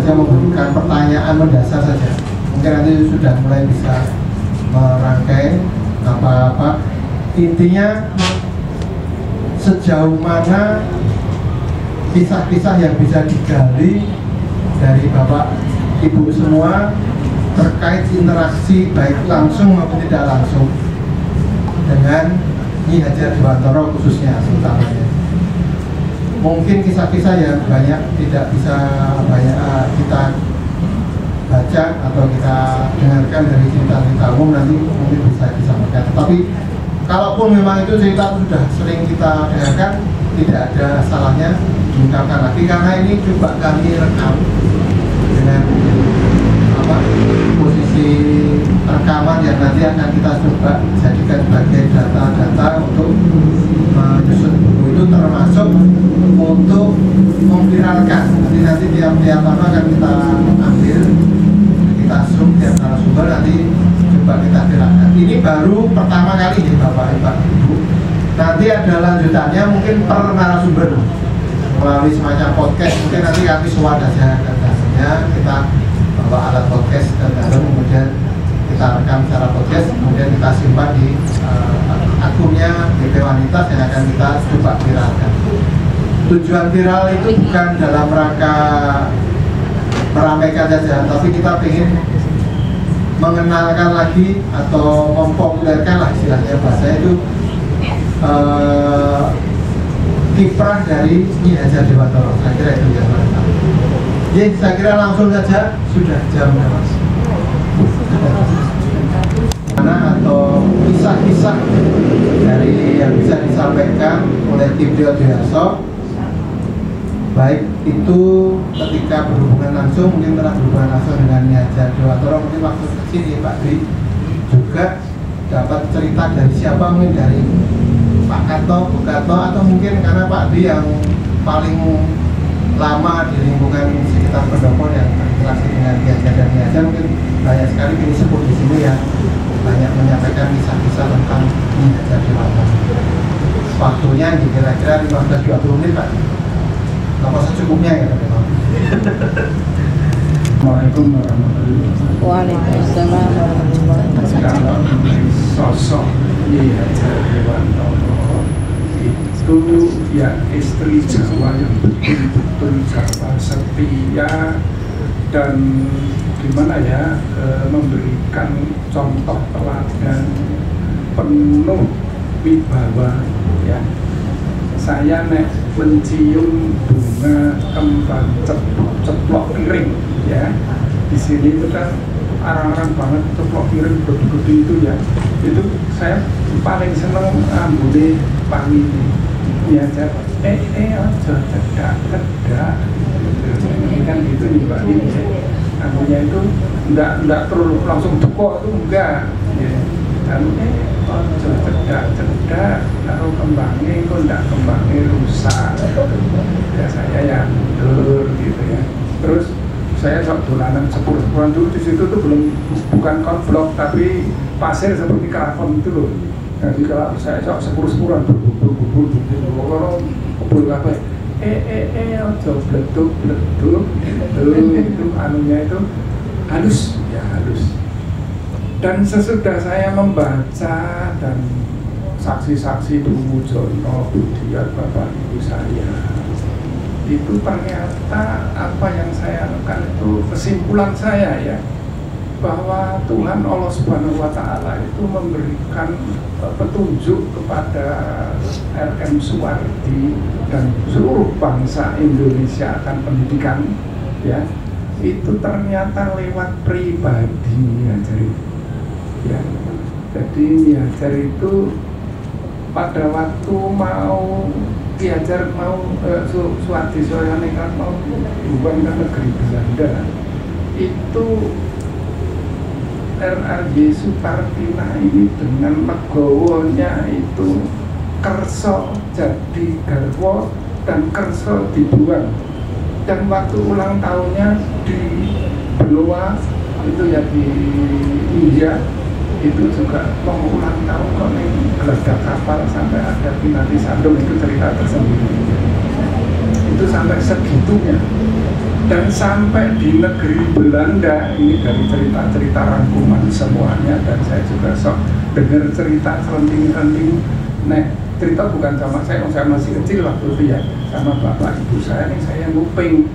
saja memberikan pertanyaan mendasar saja. Mungkin nanti sudah mulai bisa merangkai apa-apa. Intinya sejauh mana kisah-kisah yang bisa digali dari Bapak Ibu semua terkait interaksi baik langsung maupun tidak langsung dengan Nyi Hajar Dewantara khususnya utamanya. Mungkin kisah-kisah yang banyak tidak bisa banyak kita baca atau kita dengarkan dari cerita-cerita umum, nanti mungkin bisa disampaikan. Tetapi kalaupun memang itu cerita sudah sering kita dengarkan, tidak ada salahnya diungkapkan lagi, karena ini coba kami rekam dengan posisi rekaman yang nanti akan kita coba jadikan sebagai data-data untuk menyusun buku itu, termasuk untuk memviralkan. Nanti tiap apa akan kita ambil, kita zoom tiap narasumber, nanti coba kita viralkan. Ini baru pertama kali nih Bapak Ibu. Nanti ada lanjutannya mungkin per narasumber melalui semacam podcast. Mungkin nanti kami swadaya datanya, kita bawa alat podcast dan dalam, kemudian kita rekam secara podcast, kemudian kita simpan di akunnya BP Wanita yang akan kita coba viralkan. Tujuan viral itu bukan dalam rangka meramaikan saja, tapi kita ingin mengenalkan lagi atau mempopulerkan lah istilahnya, bahasa itu kiprah dari Nyi Hajar Dewantara. Saya kira itu yang mantap. Ya, saya kira langsung saja, sudah jamnya Mas. Mana atau kisah-kisah dari yang bisa disampaikan oleh tim Deodayaso, baik itu ketika berhubungan langsung, mungkin telah berhubungan langsung dengan Nyi Hajar Dewantara, mungkin waktu kecil Pak Dwi, juga dapat cerita dari siapa, mungkin dari Pak Kato, Bu Kato, atau mungkin karena Pak Dwi yang paling lama di lingkungan sekitar pendopo yang berinteraksi dengan Nyi Hajar dan Nyi Hajar, mungkin banyak sekali ini sebut di sini ya, banyak menyampaikan kisah-kisah tentang Nyi Hajar Dewantara. Waktunya kira-kira 15-20 menit Pak. Apa secukupnya ya Pak? Assalamualaikum warahmatullahi wabarakatuh. Waalaikumsalam warahmatullahi wabarakatuh. Kalau sosok Nyi Hajar Dewantara itu ya istri Jawa yang betul-betul Jawa setia dan gimana ya, memberikan contoh teladan penuh wibawa ya. Saya nek mencium bunga kembang ceplok piring ya, di sini itu kan arang-arang banget ceplok piring gede-gede itu ya, itu saya paling seneng ambune wangi ya. Aja cedak kan gitu nih Mbak, ambunnya itu enggak terus langsung dekok, itu enggak ya. Cedak taruh kembangnya, itu enggak kembangnya rusak ya, saya ya dur gitu ya. Terus saya sok dolanan sepur-sepuran dulu di situ tuh bukan konblok tapi pasir seperti karafon itu loh. Jadi kalau saya sok sepur-sepuran bubur bubur apa? Ojo bleduk itu anunya itu halus ya, halus. Dan sesudah saya membaca dan saksi-saksi Ibu Jono, Budiar, Bapak Ibu saya, itu ternyata apa yang saya lakukan itu kesimpulan saya ya, bahwa Tuhan Allah Subhanahu wa Ta'ala itu memberikan petunjuk kepada R.M. Suwardi dan seluruh bangsa Indonesia akan pendidikan ya, itu ternyata lewat pribadi Nyi Hajar ya. Jadi Nyi Hajar itu pada waktu mau Ki Hajar mau Suwardi Soeharto kan mau bukan ke negeri Belanda, itu R.R.Y. Supartina ini dengan legowonya itu kerso jadi garwo dan kerso dibuang. Dan waktu ulang tahunnya di Benua itu ya di India, itu juga mau ulang tahun kok nih geledak kapal sampai ada Pinati Sandung, itu cerita tersendiri. Itu itu sampai segitunya. Dan sampai di negeri Belanda, ini dari cerita-cerita rangkuman semuanya, dan saya juga sok dengar cerita selenting-selenting. Nah, cerita bukan sama saya masih kecil waktu itu ya, sama bapak ibu saya nih, saya nguping.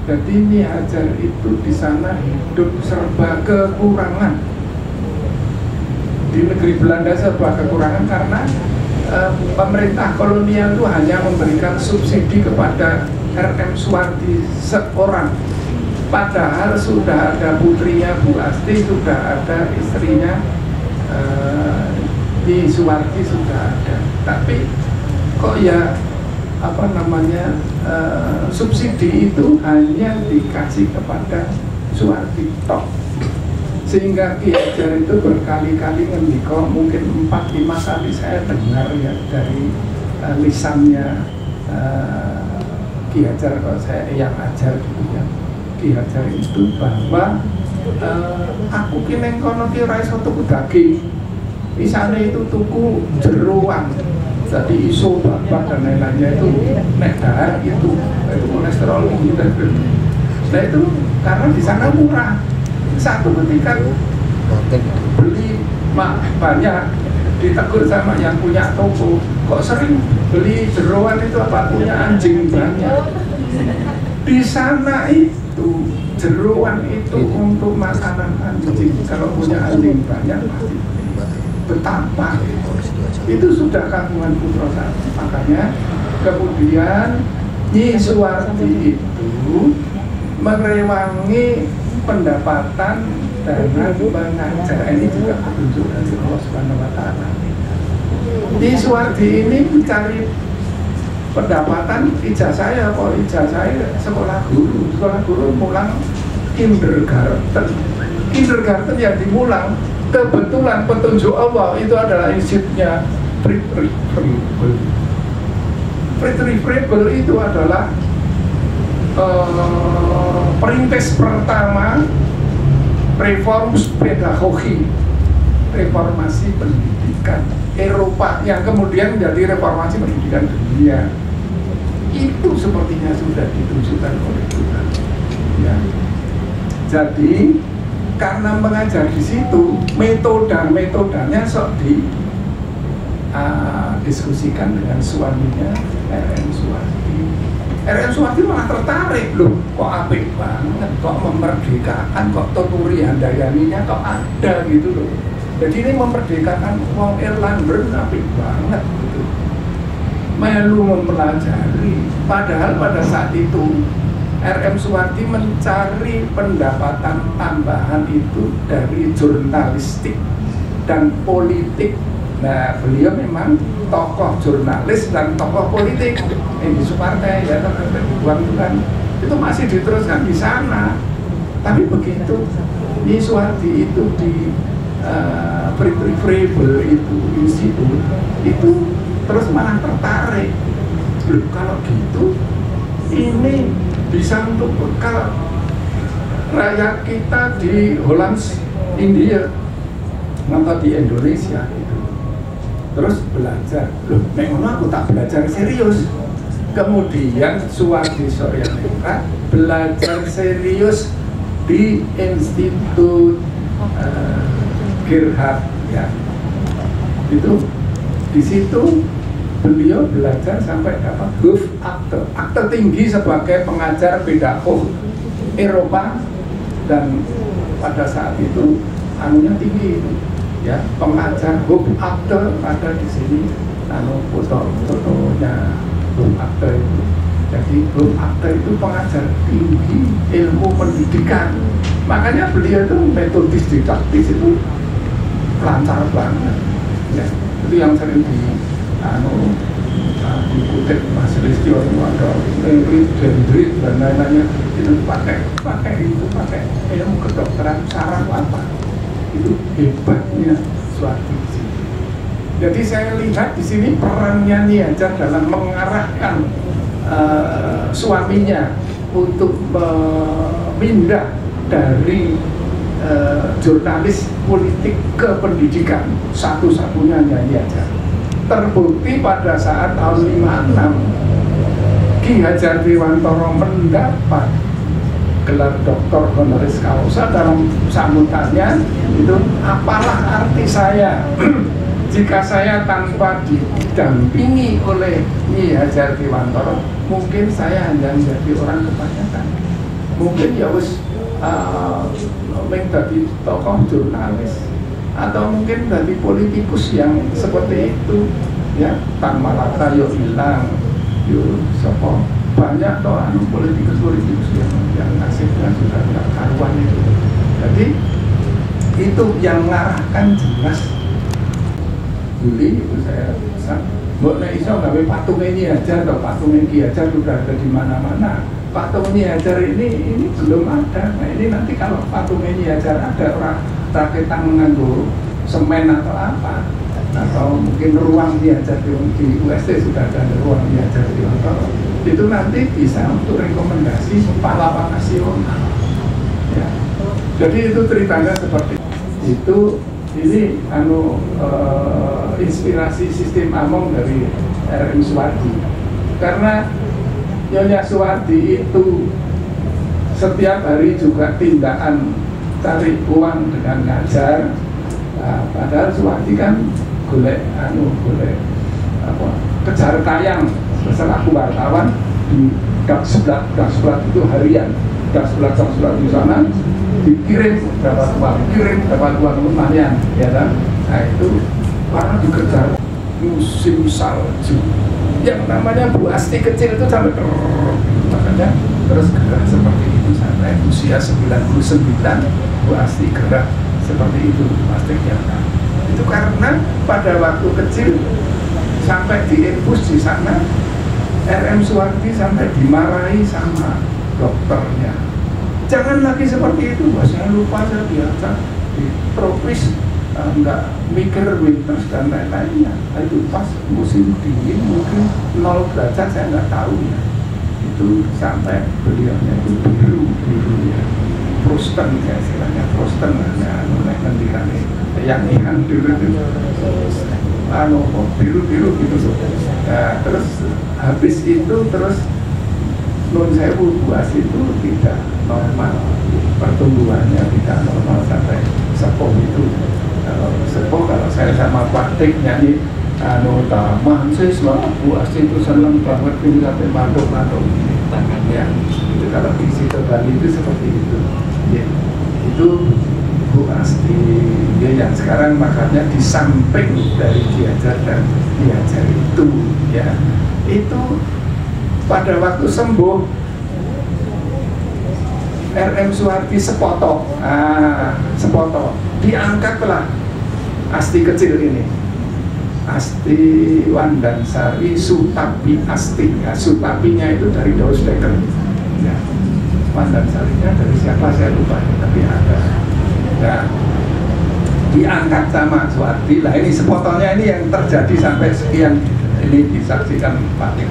Jadi Nyi Hajar itu di sana hidup serba kekurangan. Di negeri Belanda serba kekurangan karena pemerintah kolonial itu hanya memberikan subsidi kepada R.M. Suwardi seorang, padahal sudah ada putrinya Bu Asti, sudah ada istrinya di Suwardi sudah ada, tapi kok ya subsidi itu hanya dikasih kepada Suwardi tok, sehingga Ki Hajar itu berkali-kali ngendika, mungkin 4-5 kali saya dengar ya dari lisannya Ki Hajar, kalau saya yang ajar gitu ya, Ki Hajar itu bahwa aku kineng kono ki ora iso tuku daging, isane itu tuku jeroan, jadi iso bapak dan lain-lainnya itu nek dahar itu kolesterol gitu. Nah itu karena di sana murah. Satu ketika beli banyak, ditegur sama yang punya toko, kok sering beli jeroan itu apa punya anjing banyak. Di sana itu jeroan itu untuk makanan anjing, kalau punya anjing banyak pasti betapa itu sudah kagungan putra sakti. Makanya kemudian Nyi Suwardi itu merewangi pendapatan dengan mengajar. Ini juga petunjuk dari Allah Subhanahu wa Ta'ala. Di Suwardi ini mencari pendapatan, ijazah ya, kok ijazah sekolah guru mulang kindergarten yang dimulang kebetulan petunjuk Allah itu adalah institutnya Friedrich Frebel itu adalah perintis pertama reformasi pendidikan Eropa yang kemudian menjadi reformasi pendidikan dunia. Itu sepertinya sudah ditunjukkan oleh Tuhan ya. Jadi karena mengajar di situ, metodenya sok diskusikan dengan suaminya R.M. Suwardi. R.M. Suwardi malah tertarik, loh kok apik banget, kok memerdekakan, kok tuturi handayaninya kok ada gitu loh. Jadi ini memerdekakan wong Irlander apik banget gitu. Melu mempelajari, padahal pada saat itu R.M. Suwardi mencari pendapatan tambahan itu dari jurnalistik dan politik. Nah, beliau memang tokoh jurnalis dan tokoh politik. Di Supartai ya, Uang itu kan itu masih diteruskan di sana. Tapi begitu Nyi Suwardi itu di Friedrich Frebel itu institut itu terus malah tertarik. Loh, kalau gitu ini bisa untuk bekal rakyat kita di Holland, India, atau di Indonesia gitu. Terus belajar, loh, memang aku tak belajar serius. Kemudian Suwardi Soryanegara belajar serius di Institut Gerhard ya. Itu di situ beliau belajar sampai dapat akte tinggi sebagai pengajar pedagog Eropa, dan pada saat itu anunya tinggi itu ya, pengajar akte ada di sini, fotonya akte itu. Jadi akte itu pengajar tinggi ilmu pendidikan, makanya beliau itu metodis didaktis itu lancar banget ya. Itu yang sering dikutip Mas Listio, ada dendrit dan lain-lainnya, itu pakai ilmu kedokteran saraf apa, itu hebatnya suatu. Jadi saya lihat di sini perannya Nyi Hajar dalam mengarahkan suaminya untuk memindah dari jurnalis politik ke pendidikan, satu-satunya Nyi Hajar. Terbukti pada saat tahun 56 Ki Ki Hajar Dewantara mendapat gelar doktor honoris causa, dalam sambutannya itu, apalah arti saya jika saya tanpa didampingi oleh Ki Hajar Dewantara, mungkin saya hanya menjadi orang kebanyakan, mungkin ya wis menjadi tokoh jurnalis atau mungkin dari politikus yang seperti itu ya. Tan Malaka yo hilang, yo sopo banyak toh politikus yang nasibnya sudah tidak karuan itu. Jadi itu yang mengarahkan jelas. Juli itu saya pesan, mbok nek iso gawe patung ini aja, atau patung ini aja sudah ada di mana-mana. Patung ini Hajar ini belum ada. Nah ini nanti kalau patung ini Hajar ada, orang rakitan menganggo semen atau apa, atau mungkin ruang ini Hajar di UST sudah ada ruang ini Hajar di Dewantara, itu nanti bisa untuk rekomendasi pahlawan nasional ya. Jadi itu ceritanya seperti itu. Ini inspirasi sistem Among dari R.M. Suwardi, karena Nyonya Suwardi itu setiap hari juga tindakan cari uang dengan ngajar. Nah, padahal Suwardi kan golek kejar tayang selaku wartawan di Daksblat itu harian, Daksblat di sana dikirim dapat uang lumayan ya kan. Nah itu para dikejar musim salju, yang namanya Bu Asti kecil itu sampai makanya terus gerak seperti itu sampai usia 99 Bu Asti gerak seperti itu plastiknya. Itu karena pada waktu kecil sampai diinfus di sana, R.M. Suwardi sampai dimarahi sama dokternya. Jangan lagi seperti itu, saya lupa, saya biasa di tropis nggak mikir winters dan lain-lainnya. Itu pas musim dingin mungkin 0 derajat saya nggak tahu ya. Itu sampai beliaunya itu biru ya. Frosten ya istilahnya, frosten nanti yang ihan dulu itu biru gitu. Nah, terus habis itu terus Nun Sewu buas itu tidak normal, pertumbuhannya tidak normal sampai sepuh itu. Kalau sepuh, kalau saya sama Pak Tik nyanyi taman siswa buas itu seneng banget ini sampai manduk tangannya. Itu kalau di situ Bali itu seperti itu. Ya, itu Bu Asti ya, yang sekarang makanya di samping dari Ki Hajar dan Ki Hajar itu ya, itu pada waktu sembuh R.M. Suwardi sepoto diangkatlah Asti kecil ini, Asti Wandansari Sutapi Asti ya, Sutapinya itu dari Daus Dekker ya. Wandansarinya dari siapa saya lupa, tapi ada ya, diangkat sama Suwardi. Nah ini sepotonya ini yang terjadi sampai sekian, ini disaksikan Pak Tik.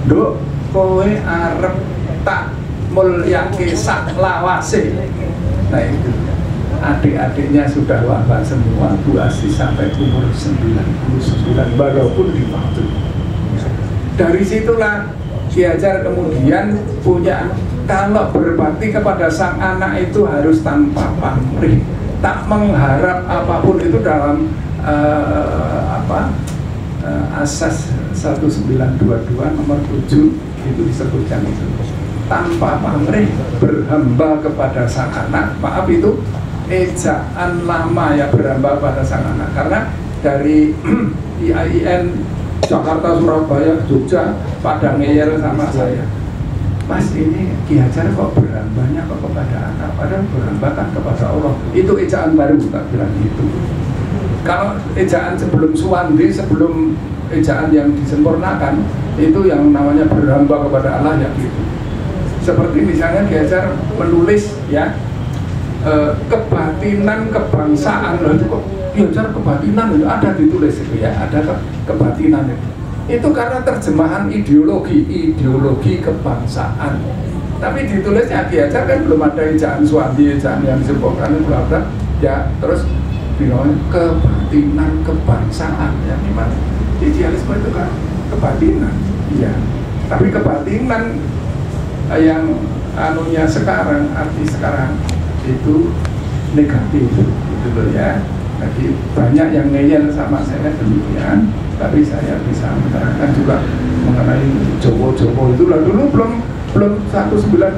Duk, kowe arep tak mulyake sak lawase. Nah itu adik-adiknya sudah wafat semua, Bu Asti sampai umur 99 walaupun di waktu. Dari situlah Ki Hajar kemudian punya, kalau berbakti kepada sang anak itu harus tanpa pamrih, tak mengharap apapun. Itu dalam asas 1922 nomor 7 itu disebutkan itu, tanpa pamrih berhamba kepada sang anak. Maaf itu ejaan lama ya, berhamba pada sang anak, karena dari IAIN Jakarta, Surabaya, Jogja pada ngeyel sama saya, Mas ini Ki Hajar kok berhambanya kok kepada anak, padahal berhamba kan kepada Allah. Itu ejaan baru, tak bilang gitu. Kalau ejaan sebelum Suwandi, sebelum ejaan yang disempurnakan, itu yang namanya berhamba kepada Allah ya gitu. Seperti misalnya Ki Hajar menulis ya, kebatinan kebangsaan, loh itu kok Ki Hajar kebatinan itu ada ditulis itu ya, ada kebatinan itu. Itu karena terjemahan ideologi kebangsaan. Tapi ditulisnya Ki Hajar kan belum ada ejaan Suwandi, ejaan yang disempurnakan itu ada ya, terus bilangnya kebatinan kebangsaan ya, gimana? Idealisme itu kan kebatinan, iya. Tapi kebatinan yang anunya sekarang, arti sekarang itu negatif gitu loh ya. Jadi banyak yang ngeyel sama saya demikian, tapi saya bisa menerangkan juga mengenai Jowo-Jowo itu lah. Dulu belum 1928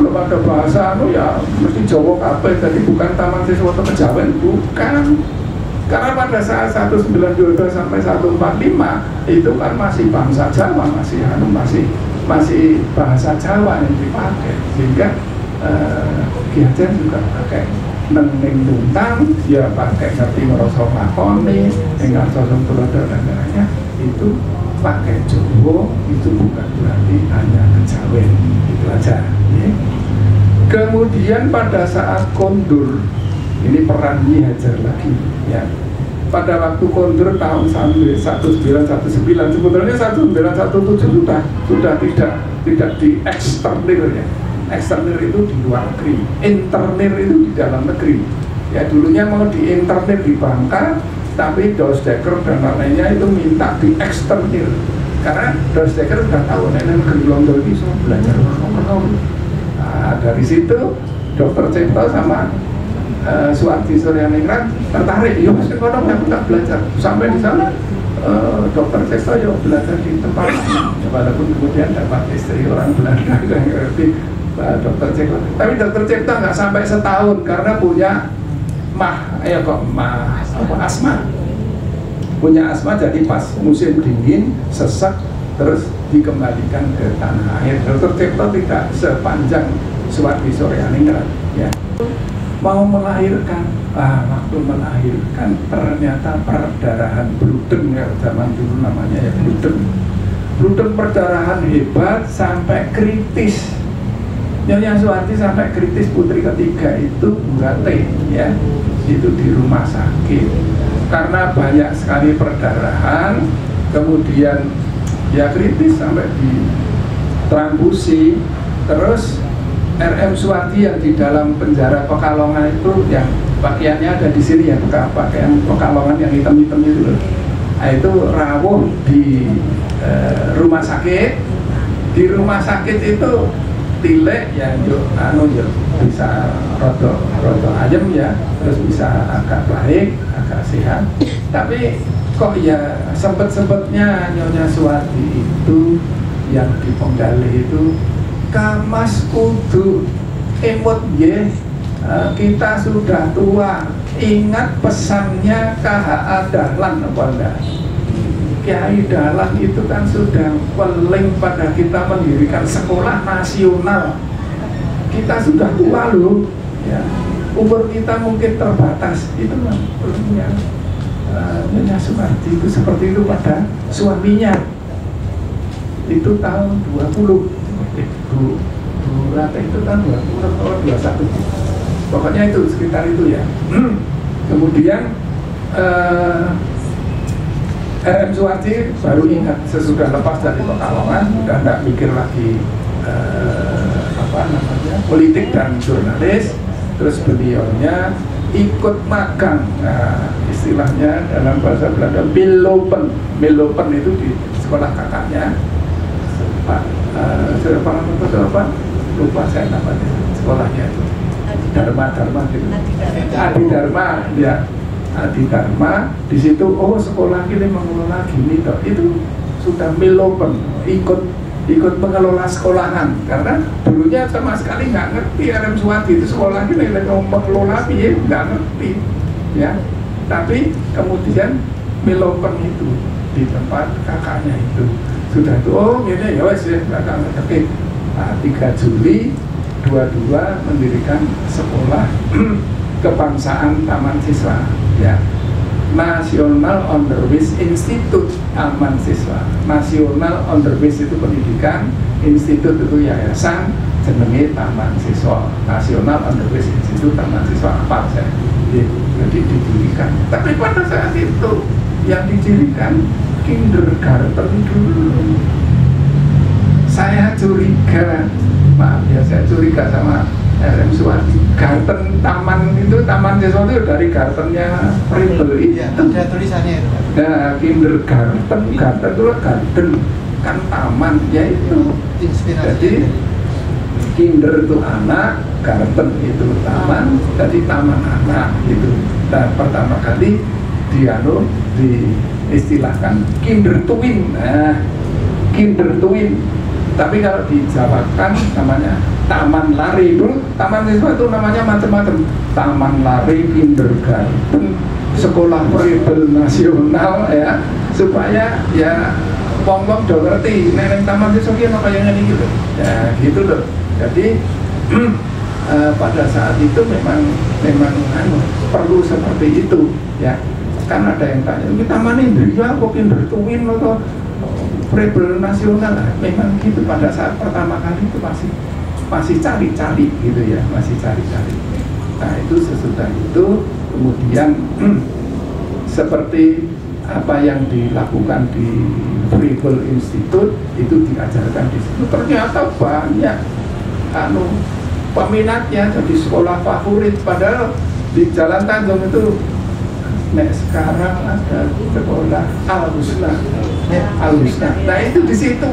belum ada bahasa ya mesti Jowo kabeh, jadi bukan Taman Siswa Kejawen, bukan. Karena pada saat 1922 sampai 145 itu kan masih bangsa Jawa, masih bahasa Jawa yang dipakai, sehingga Ki Hajar juga pakai neng luntang, dia pakai ngerti ngerosok lakoni, tinggal sosok tulodo dan lainnya, itu pakai Jowo, itu bukan berarti hanya Kejawen, itu aja ya. Kemudian pada saat kondur, ini peran Ki Hajar lagi ya. Pada waktu kondur tahun 1919, sebetulnya 1917 sudah tidak di eksternir ya. Eksternir itu di luar negeri, internir itu di dalam negeri. Ya dulunya mau di internir di Bangka, tapi Dosdecker dan lainnya itu minta di eksternir. Karena Dosdecker sudah tahu nenek negeri Londo ini semua belajar ekonomi. Nah, dari situ Dr. Cipto sama Suwardi Suryaningrat tertarik, yuk mas ekonomi aku tak belajar. Sampai di sana Dr. Cipto yuk belajar di tempat walaupun kemudian dapat istri orang Belanda yang ngerti Dr. Cipto. Tapi Dr. Cipto nggak sampai setahun karena punya asma. Punya asma, jadi pas musim dingin sesek terus dikembalikan ke tanah air. Dr. Cipto tidak sepanjang Suwardi Suryaningrat ya. Mau melahirkan, waktu melahirkan ternyata perdarahan bludeng ya, zaman dulu namanya ya bludeng perdarahan hebat sampai kritis. Nyonya Suwardi sampai kritis, putri ketiga itu Burate ya, itu di rumah sakit karena banyak sekali perdarahan, kemudian ya kritis sampai di transfusi. Terus RM Suwardi yang di dalam penjara Pekalongan itu yang pakaiannya ada di sini ya, pakaian Pekalongan yang hitam-hitam itu loh. Nah, itu rawuh di rumah sakit. Di rumah sakit itu tilek ya, bisa rodo ayam ya, terus bisa agak baik, agak sehat. Tapi kok ya sempet-sempetnya Nyonya Suwardi itu yang di Penggalih itu Kamas kudu emot ya, kita sudah tua, ingat pesannya KHA Dahlan apa enggak? Kiai Dahlan itu kan sudah weling pada kita mendirikan sekolah nasional. Kita sudah tua loh ya, umur kita mungkin terbatas. Itu lah perlunya Nyonya Suwardi itu seperti itu pada suaminya. Itu tahun 20 Bu Rate itu tahun 20 atau 21, pokoknya itu sekitar itu ya. Kemudian RM Suwardi baru ingat sesudah lepas dari Pekalongan, sudah tidak mikir lagi politik dan jurnalis. Terus beliaunya ikut magang, istilahnya dalam bahasa Belanda Milopen itu di sekolah kakaknya lupa saya namanya sekolahnya itu Dharma gitu. Adi Dharma di situ. Oh sekolah ini mengelola gini toh, itu sudah Milopen, ikut mengelola sekolahan karena dulunya sama sekali nggak ngerti RM Suwardi itu sekolah ini mengelola piye, nggak ngerti ya. Tapi kemudian Milopen itu di tempat kakaknya itu sudah tuh, oh ini ya wes ya belakang ngerti. 3 Juli 22 mendirikan sekolah kebangsaan Taman Siswa ya, National Onderwijs Instituut Taman Siswa. National Onderwijs itu pendidikan, institut itu yayasan, jenenge Taman Siswa. National Onderwijs Instituut Taman Siswa apa saya jadi didirikan. Tapi pada saat itu yang didirikan kindergarten dulu. Saya curiga, maaf ya, saya curiga sama RM Suwardi. Garten taman itu, Taman Siswa itu dari gartennya Rebel itu. Ya, ada tulisannya itu. Nah, kindergarten, garten itu garden. kan taman, yaitu Inspirasi. jadi kinder itu anak, garden itu taman, jadi taman anak gitu. Nah pertama kali diistilahkan kinder twin. Nah kinder twin, tapi kalau dijawakan namanya taman lari. Dulu taman siswa itu namanya macam-macam, taman lari, kindergarten, sekolah Rebel nasional, ya, supaya ya wong-wong do ngerti neneng taman siswa ki ono kaya ngene gitu. Ya gitu loh. Jadi pada saat itu memang perlu seperti itu, ya. Kan ada yang tanya, ini taman ini ya kok kindertuin atau Rebel nasional. Memang gitu, pada saat pertama kali itu masih cari-cari gitu ya, masih cari-cari. Nah itu sesudah itu kemudian seperti apa yang dilakukan di Rebel Institute itu diajarkan di situ, ternyata banyak peminatnya, jadi sekolah favorit. Padahal di Jalan Tanjung itu sekarang ada sekolah Al-Husna. Nah itu di situ.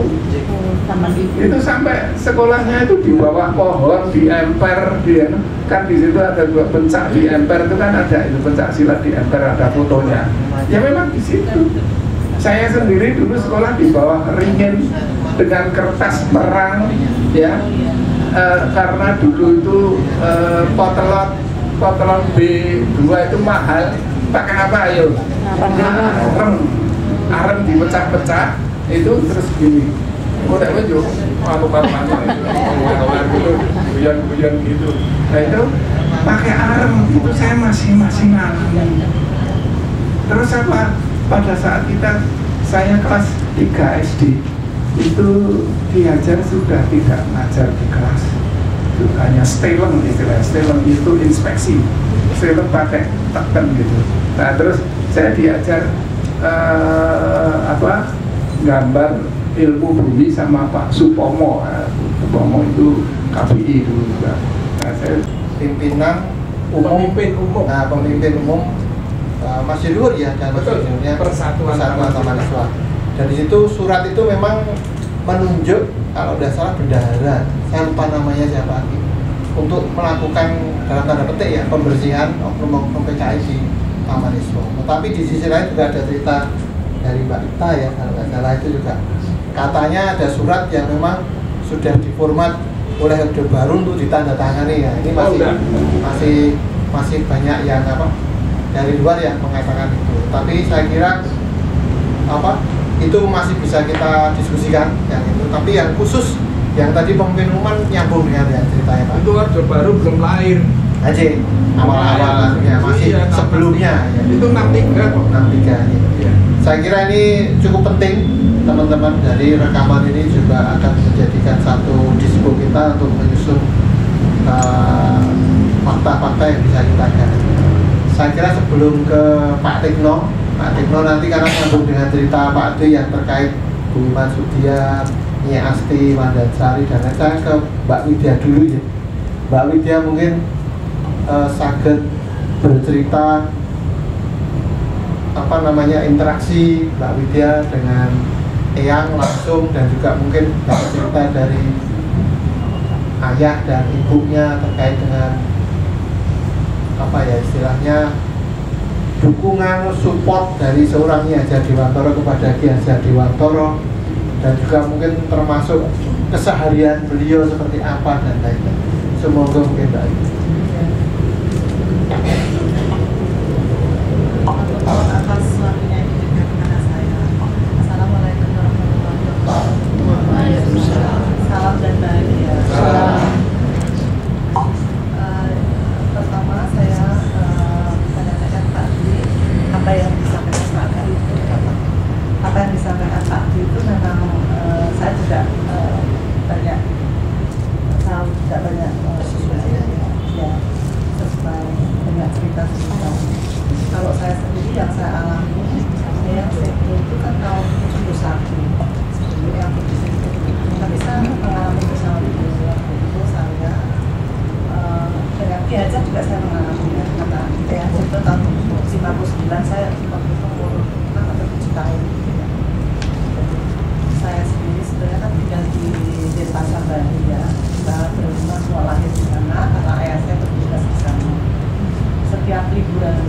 Itu sampai sekolahnya itu di bawah pohon, di emper, kan di situ ada dua pencak di emper itu kan ada itu pencak silat di emper, ada fotonya. Ya memang di situ. Saya sendiri dulu sekolah di bawah ringin dengan kertas perang, ya. Karena dulu itu potelon B2 itu mahal. Pakai apa ayo? Arem dipecah-pecah itu terus gini. Kok tak wajib? Apa-apa gitu, guyon gitu. Nah itu pakai arem itu saya masih ngalamin. Terus apa? Pada saat saya kelas 3 SD itu diajar sudah tidak ngajar di kelas, itu hanya stelen, istilah stelen itu inspeksi, stelen pakai teken gitu. Nah terus saya diajar gambar ilmu bumi sama Pak Supomo. Supomo itu KPI dulu juga. Nah saya pimpinan umum, pemimpin umum masih luar ya, dan maksudnya Persatuan Mahasiswa. Dan di situ surat itu memang menunjuk kalau tidak salah bendahara, saya lupa namanya siapa lagi, untuk melakukan dalam tanda petik ya pembersihan oknum PKI di Taman Iswa. Tetapi di sisi lain juga ada cerita dari Mbak Ita ya, kalau nggak salah itu juga katanya ada surat yang memang sudah diformat oleh Orde Baru untuk ditandatangani ya. Ini masih banyak yang dari luar yang mengatakan itu. Tapi saya kira itu masih bisa kita diskusikan yang itu. Tapi yang khusus yang tadi pemimpin umum nyambung dengan yang ceritanya Pak. Itu Orde Baru belum lahir. Aja awal-awal ya, masih iya, sebelumnya ya. Itu 63 kok. 63 ya. Saya kira ini cukup penting teman-teman, dari rekaman ini juga akan menjadikan satu dispo kita untuk menyusun fakta-fakta yang bisa kita gali. Saya kira sebelum ke Pak Tikno nanti karena nyambung dengan cerita Pak D yang terkait Bu Iman Sudia, Nyi Asti, Mandansari dan lain-lain, saya ke Mbak Widya dulu ya. Mbak Widya mungkin saged bercerita interaksi Mbak Widya dengan Eyang langsung, dan juga mungkin cerita dari ayah dan ibunya terkait dengan istilahnya dukungan support dari seorang Ki Hajar Dewantara kepada Ki Hajar Dewantara, dan juga mungkin termasuk keseharian beliau seperti apa dan lain-lain. Semoga mungkin baik. Atas waktunya yang diberikan kepada saya. Assalamualaikum warahmatullahi wabarakatuh. Salam dan bahagia. Pertama saya menanyakan Pak Dwi, apa yang disampaikan Pak Dwi itu apa yang disampaikan Pak Dwi itu memang saya juga banyak ya sesuai dengan cerita. Kalau saya sendiri yang saya alami, saya itu kan tahun 71 sebelum yang di situ. Tapi saya mengalami bersama beliau waktu itu saya dengan Ki Hajar juga saya mengalami ya, karena Ki Hajar itu tahun 59 saya waktu itu umur 6 atau 7 tahun. Jadi saya setiap liburan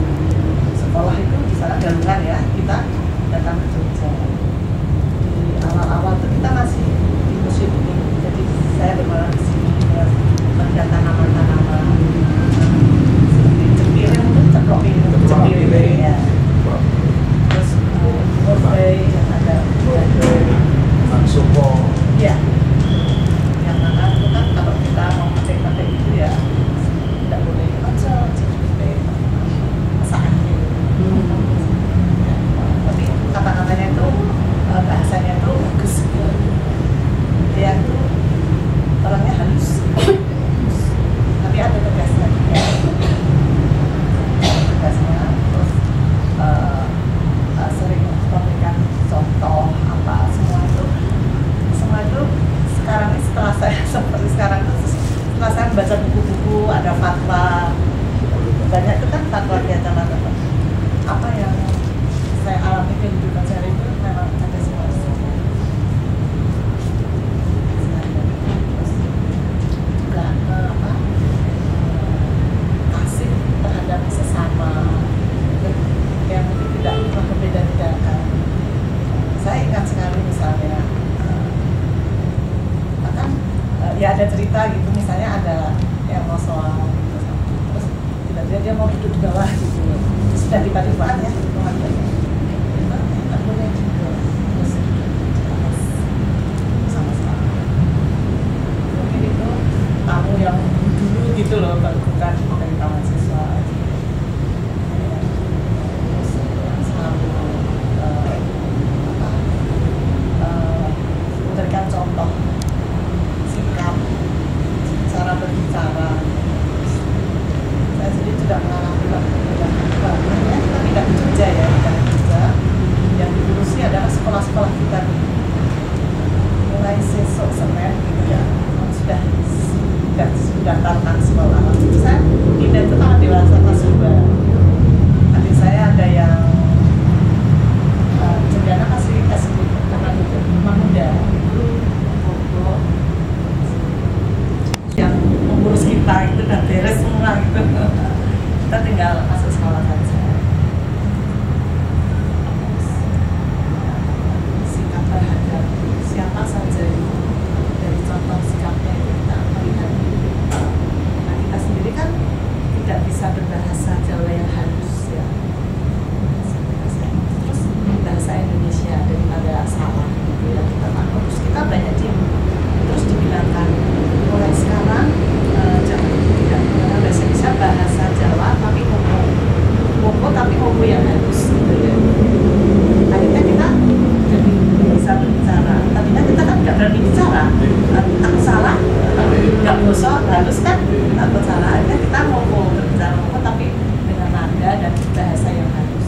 sekolah itu di sana gabungan ya, kita datang ke Jogja. Di awal-awal itu kita masih di museum ini, jadi saya bermalam di sini melihat tanaman-tanaman seperti cempiring itu cempiring ya. Terus Morfei yang ada Suko ya, yang mana itu kan kalau kita mau pakai itu ya tidak boleh macam masakan ya, tapi kata-katanya itu bahasanya itu bagus, dia itu orangnya halus tapi ada tegasnya ya. Tegasnya terus sering memberikan contoh apa semua itu sekarang ini setelah saya seperti sekarang itu setelah saya membaca buku-buku ada fatwa banyak itu kan fatwa dia teman-teman apa yang saya alami kehidupan saya itu memang ada semua juga kasih terhadap sesama yang mungkin tidak berbeda-bedakan. Saya ingat sekali misalnya ya ada cerita gitu, misalnya ada yang mau sholat gitu, terus tiba-tiba dia mau duduk di bawah gitu, sudah tiba-tiba ya nggak boleh gitu, terus sama-sama mungkin itu tamu yang dulu gitu loh, bukan dari taman siswa terus selalu memberikan contoh cara berbicara. Saya sendiri juga mengalami banyak, kita tidak di Jogja ya, tidak di Jogja. Yang diurusi adalah sekolah-sekolah kita nih. Mulai besok Senin gitu ya, sudah tentang sekolah. Waktu saya pindah itu taman dewasa kelas 2. Adik saya ada yang Jogja kasih SD karena itu muda. Yang mengurus kita itu udah beres semua gitu, kita tinggal masuk sekolah saja. Sikap terhadap siapa saja itu dari contoh sikapnya kita melihat. Nah kita sendiri kan tidak bisa berbahasa Jawa yang halus ya, terus bahasa Indonesia daripada salah gitu ya, kita takut terus kita banyak terus dibilangkan mulai sekarang jangan tidak menggunakan bahasa Indonesia, bahasa Jawa tapi ngomong tapi ngomong yang halus gitu ya. Akhirnya kita jadi bisa berbicara, tadinya kita kan nggak berani bicara, aku salah, nggak bosok halus kan, aku salah, akhirnya kita ngomong berbicara tapi dengan nada dan bahasa yang halus.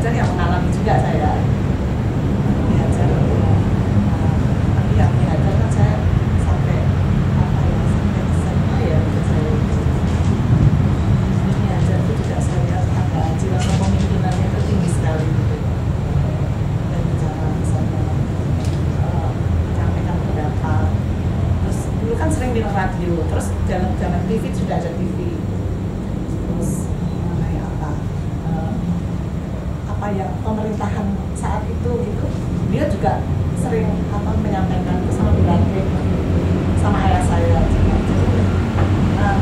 Yang mengalami juga saya dihajar, tapi yang dihajar kan saya sampai sampai SMA ya saya dihajar itu juga saya ada jiwa kepemimpinannya itu tinggi sekali gitu. Dan bicara misalnya menyampaikan pendapat, terus dulu kan sering di radio, terus jangan TV sudah ada TV, terus mengenai apa yang pemerintahan saat itu gitu, dia juga sering menyampaikan itu sama Bilangke sama ayah saya juga.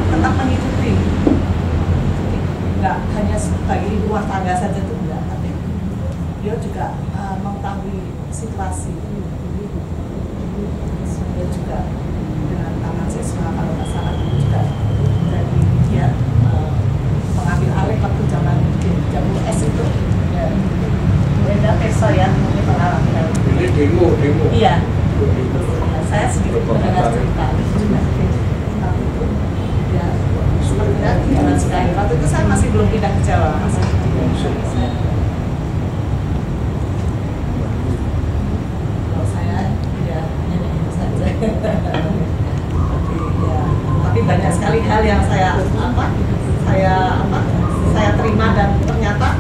Tetap mengikuti, jadi nggak hanya sebagai ibu rumah tangga saja tuh enggak, tapi dia juga mengetahui situasi. Dia juga dengan taman siswa kalau nggak salah juga jadi dia mengambil alih waktu zaman S itu. Beda perso ya, mungkin pengalaman. ini demo. Iya. Saya sedikit mendengar cerita juga. Tapi itu ya sepertinya jalan sekali. Waktu itu saya masih belum pindah ke Jawa, masih kalau saya ya nyanyi saja. Tapi banyak sekali hal yang saya terima dan ternyata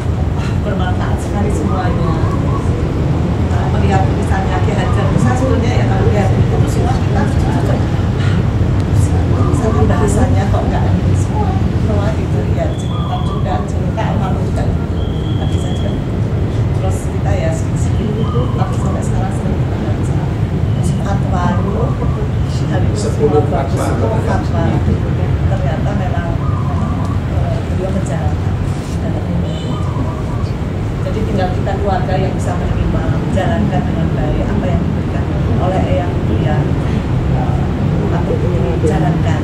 bermanfaat sekali semuanya. Melihat misalnya Ki Hajar, saya sebetulnya ya kalau lihat itu semua kita oh bagus itu apa, ternyata memang beliau menjalankan. Jadi tinggal kita keluarga yang bisa menerima, menjalankan dengan baik apa yang diberikan oleh Eyang Mulia patut dijalankan.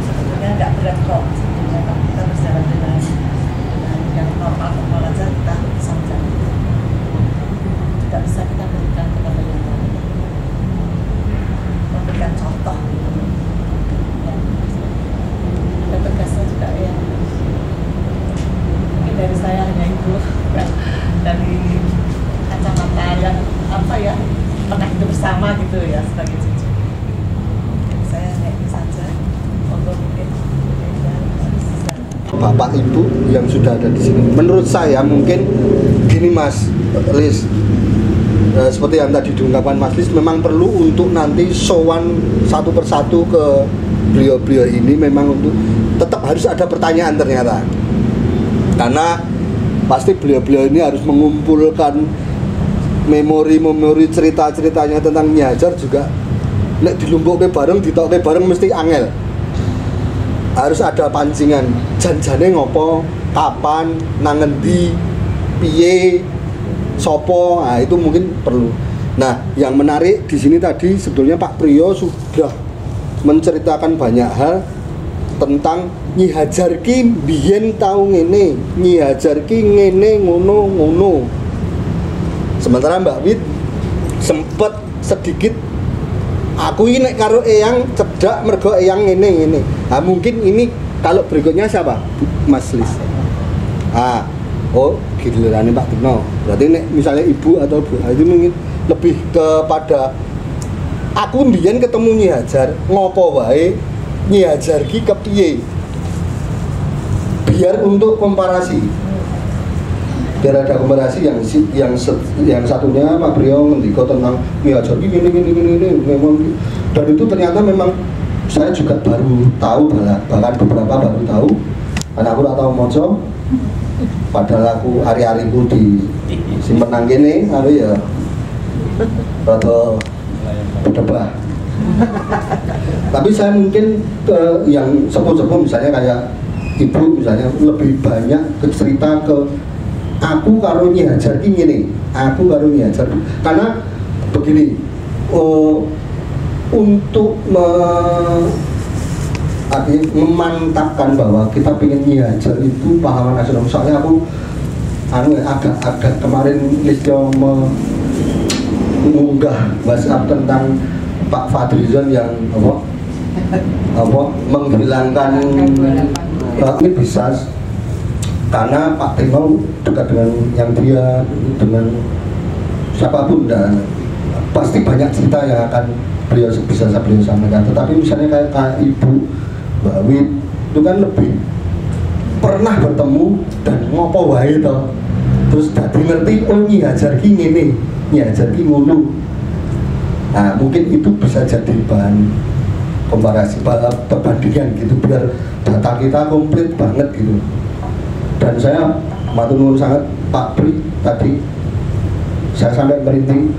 Sebetulnya nggak berat kok, sebetulnya kalau kita berjalan dengan yang normal aja kita bisa menjalankan. Tidak bisa kita berikan kepada yang lain, memberikan contoh. Dan tegasnya juga ya. Dari saya hanya itu, dari kacamata yang apa ya, pernah hidup bersama gitu ya sebagai cucu. Saya hanya itu saja. Untuk mungkin Bapak Ibu yang sudah ada di sini, menurut saya mungkin gini Mas Lis, seperti yang tadi diungkapkan Mas Lis, memang perlu untuk nanti sowan satu persatu ke beliau-beliau ini, memang untuk tetap harus ada pertanyaan ternyata. Karena pasti beliau-beliau ini harus mengumpulkan memori-memori cerita-ceritanya tentang Nyi Hajar juga. Nek dilumpuke bareng, ditoke bareng mesti angel. Harus ada pancingan. Janjane ngopo, kapan, nang ngendi, piye, sopo. Nah, itu mungkin perlu. Nah, yang menarik di sini tadi sebetulnya Pak Priyo sudah menceritakan banyak hal tentang Nyi Hajar ki biyen tau ngene, Nyi Hajar ki ngene ngono. Sementara Mbak Wit sempet sedikit aku ini nek karo Eyang cedak mergo Eyang ngene. Nah, mungkin ini kalau berikutnya siapa? Mas Lis. Gilirannya Pak Tino. Berarti nek misalnya Ibu atau Bu, itu mungkin lebih kepada aku biyen ketemu Nyi Hajar, ngopo wae Nyi Hajar ki kepiye, biar untuk komparasi, biar ada komparasi yang satunya Pak Priyo ngendiko tentang Nyi Hajar ki gini memang, dan itu ternyata memang saya juga baru tahu, bahkan beberapa baru tahu karena aku tak tahu moco, padahal aku hari-hariku di simpenan kene aku ya rada berdebah. Tapi saya mungkin yang sepuh-sepuh misalnya kayak Ibu misalnya lebih banyak cerita ke aku karo Nyi Hajar ini, aku karo Nyi Hajar. Karena begini, untuk memantapkan bahwa kita pengen Nyi Hajar itu pahlawan nasional. Soalnya aku agak kemarin Listio mengunggah WhatsApp tentang Pak Fadlizon yang menghilangkan ini bisa karena Pak Tino dekat dengan yang dia dengan siapapun, dan pasti banyak cerita yang akan beliau sampaikan. Tetapi misalnya kayak Ibu Mbak Wit itu kan lebih pernah bertemu dan ngopo wae to, terus dadi ngerti Nyi Hajar ki ngene, Nyi Hajar ki ngono. Nah, mungkin itu bisa jadi bahan komparasi, perbandingan gitu, biar data kita komplit banget gitu. Dan saya matur nuwun sangat Pak Pri, tadi saya sampai merinding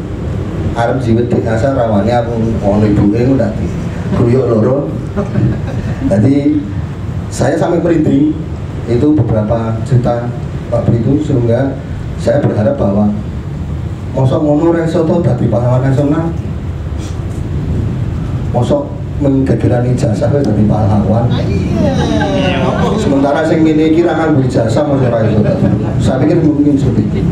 arep jiwet asa rawane aku ono ibuke udah guyuk loro. Jadi saya sampai merinding itu beberapa cerita Pak Pri itu, sehingga saya berharap bahwa mosok ngono reso to dadi pahlawan nasional, mosok menggegerani ijazah dari pahlawan. Sementara sing ngene iki ra nganggo ijazah mosok ora iso. Saya pikir mungkin seperti itu.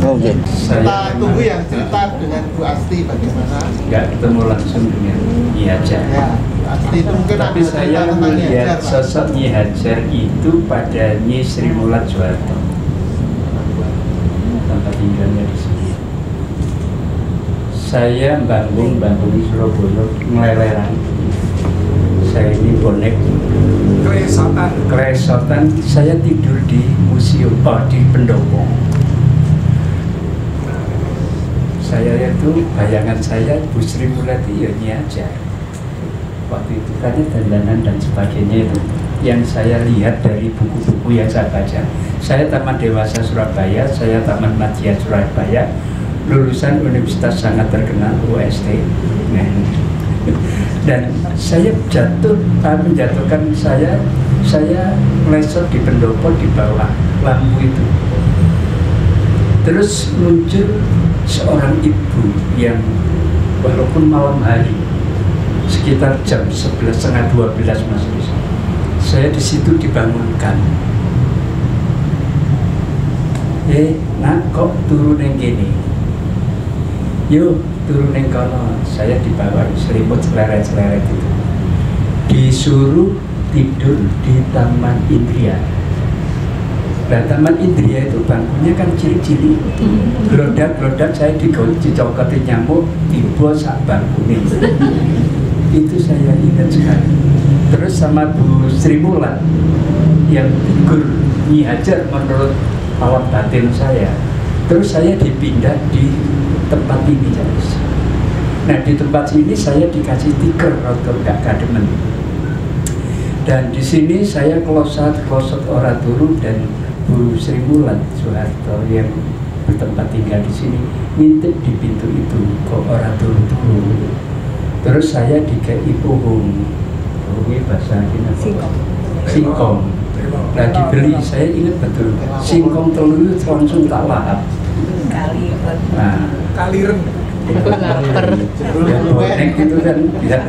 Oke. Kita tunggu yang cerita dengan Bu Asti bagaimana? Enggak ketemu langsung dengan Nyi Hajar. Ya, Asti itu mungkin tapi saya melihat sosok Nyi Hajar itu pada Nyi Sri Mulat Soeharto. Tempat tinggalnya di sini. Saya bangun Surabaya ngeleleran. Saya ini bonek klesotan. Saya tidur di museum, di pendopo. Saya itu bayangan saya Bu Sri Mulyati ya Nyi Hajar. Waktu itu karena dandanan dan sebagainya itu yang saya lihat dari buku-buku yang saya baca. Saya Taman Dewasa Surabaya, saya Taman Madya Surabaya, lulusan universitas sangat terkenal UST. Nah, dan saya menjatuhkan saya lesot di pendopo di bawah lampu itu. Terus muncul seorang ibu yang walaupun malam hari sekitar jam 11, setengah 12 Mas Ris, saya di situ dibangunkan. Nak kok turun yang gini? Yuk turun yang kono. Saya dibawa selimut seleret-seleret itu. Disuruh tidur di Taman Indria. Nah, Taman Indria itu bangkunya kan ciri-ciri. Gelodak-gelodak saya dicokotin nyamuk, tiba sak bangku nih. Itu saya ingat sekali. Terus sama Bu Sri Mulat yang figur Nyi Hajar menurut alam batin saya. Terus saya dipindah di tempat ini, guys. Nah, di tempat ini saya dikasih tiker untuk gak kademen. Dan di sini saya klosot orang turu, dan Bu Sri Mulat Soeharto yang bertempat tinggal di sini ngintip di pintu itu kok orang turu-turu. Terus saya dikei pohon, ini bahasa ini singkong. Nah, dibeli, saya ingat betul, singkong telur itu langsung tak lahap. Kaliren. Bonek itu kan ya.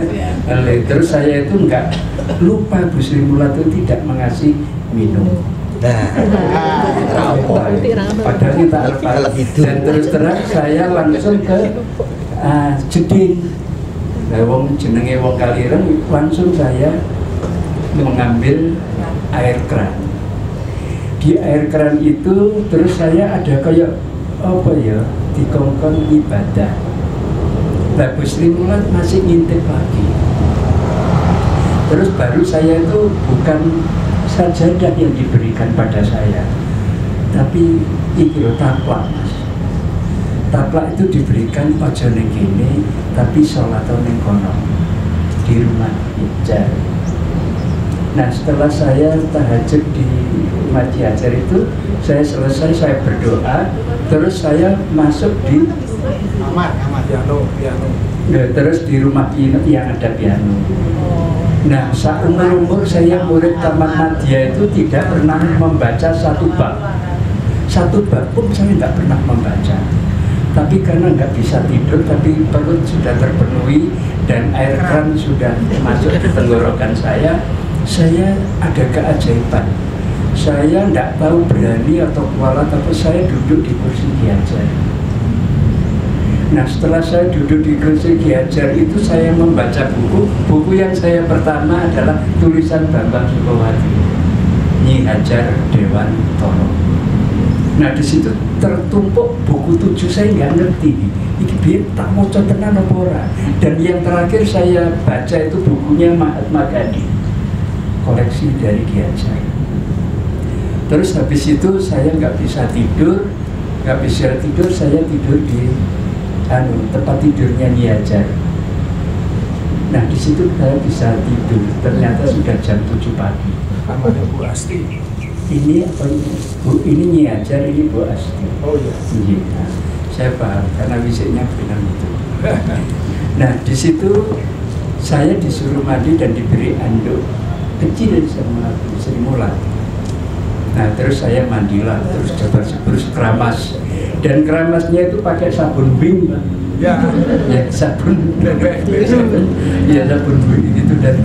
Terus saya itu enggak lupa Bu Sri Mulat itu tidak mengasih minum. Padahal kita dan terus terang saya langsung ke Jeding. Nah, wong jenenge wong Kaliren, langsung saya mengambil air keran. Di air keran itu terus saya ada kayak apa ya, dikongkon ibadah. Nah, Bu Sri Mulat masih ngintip lagi. Terus baru saya itu bukan sajadah yang diberikan pada saya, tapi iki lho taplak, Mas. Taplak itu diberikan ojo ning kene, tapi sholat ning kono di rumah Hajar. Nah, setelah saya tahajud di Maji Hajar itu, saya selesai, saya berdoa, terus saya masuk di piano. Nah, terus di rumah yang ada piano. Nah, saat umur saya murid Taman Madya itu tidak pernah membaca satu bab pun saya nggak pernah membaca. Tapi karena nggak bisa tidur, tapi perut sudah terpenuhi dan air keran sudah masuk ke tenggorokan saya ada keajaiban. Saya nggak tahu berani atau kualat, tapi saya duduk di kursi Ki Hajar. Nah, setelah saya duduk di kursi Ki Hajar itu, saya membaca buku yang saya pertama adalah tulisan Bambang Sukowati, Nyi Hajar Dewan Toro. Nah, di situ tertumpuk buku 7, saya nggak ngerti ini biar tak mau tenan apa ora. Dan yang terakhir saya baca itu bukunya Mahatma Gandhi, koleksi dari Ki Hajar. Terus habis itu saya nggak bisa tidur, saya tidur di tempat tidurnya Nyi Hajar. Nah, di situ saya bisa tidur. Ternyata sudah jam 7 pagi. Sama ada Bu Asti. Ini apa ini? Bu, ini Nyi Hajar, ini Bu Asti. Oh iya. Iya. Saya paham karena fisiknya bilang itu. Nah, di situ saya disuruh mandi dan diberi anduk kecil sama Bu Sri Mulat. Nah, terus saya mandilah, terus jebar-jebrus keramas. Dan keramasnya itu pakai sabun Wing, Pak. Ya, sabun ya sabun Wing gitu. Dan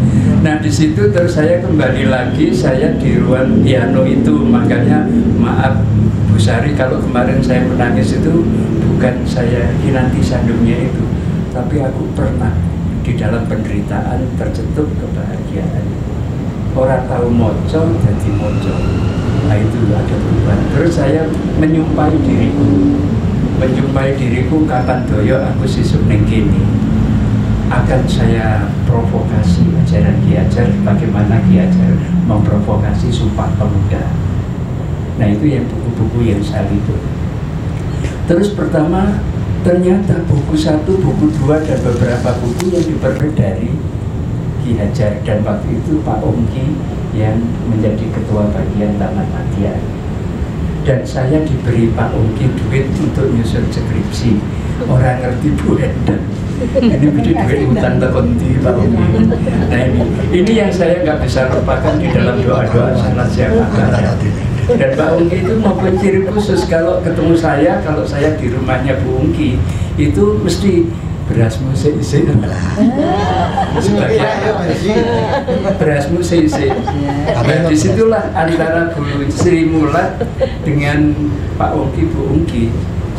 nah, di situ terus saya kembali lagi, saya di ruang piano itu. Makanya maaf Bu Sari kalau kemarin saya menangis itu bukan saya kinanti sandungnya itu, tapi aku pernah di dalam penderitaan tercetuk kebahagiaan. Orang tahu moco jadi moco. Nah, itu ada perubahan. Terus saya menyumpai diriku kapan doyo aku sisuk ning kene akan saya provokasi ajaran Ki Hajar, bagaimana Ki Hajar memprovokasi Sumpah Pemuda. Nah, itu yang buku-buku yang saya itu. Terus pertama ternyata buku 1, buku 2 dan beberapa buku yang diperoleh dari Ki Hajar, dan waktu itu Pak Ongki yang menjadi ketua bagian Taman Madya. dan saya diberi Pak Ungki duit untuk nyusun skripsi. Orang ngerti Bu Enda. Ini beri duit utang terkonti Pak Ungki. Nah ini yang saya nggak bisa lupakan di dalam doa-doa salat siang akad. Dan Pak Ungki itu maupun ciri khusus kalau ketemu saya, kalau saya di rumahnya Bu Ungki itu mesti berasmu seisi. Sebagai berasmu seisi. Nah, disitulah antara Bu Sri Mulat dengan Pak Ungki, Bu Ungki,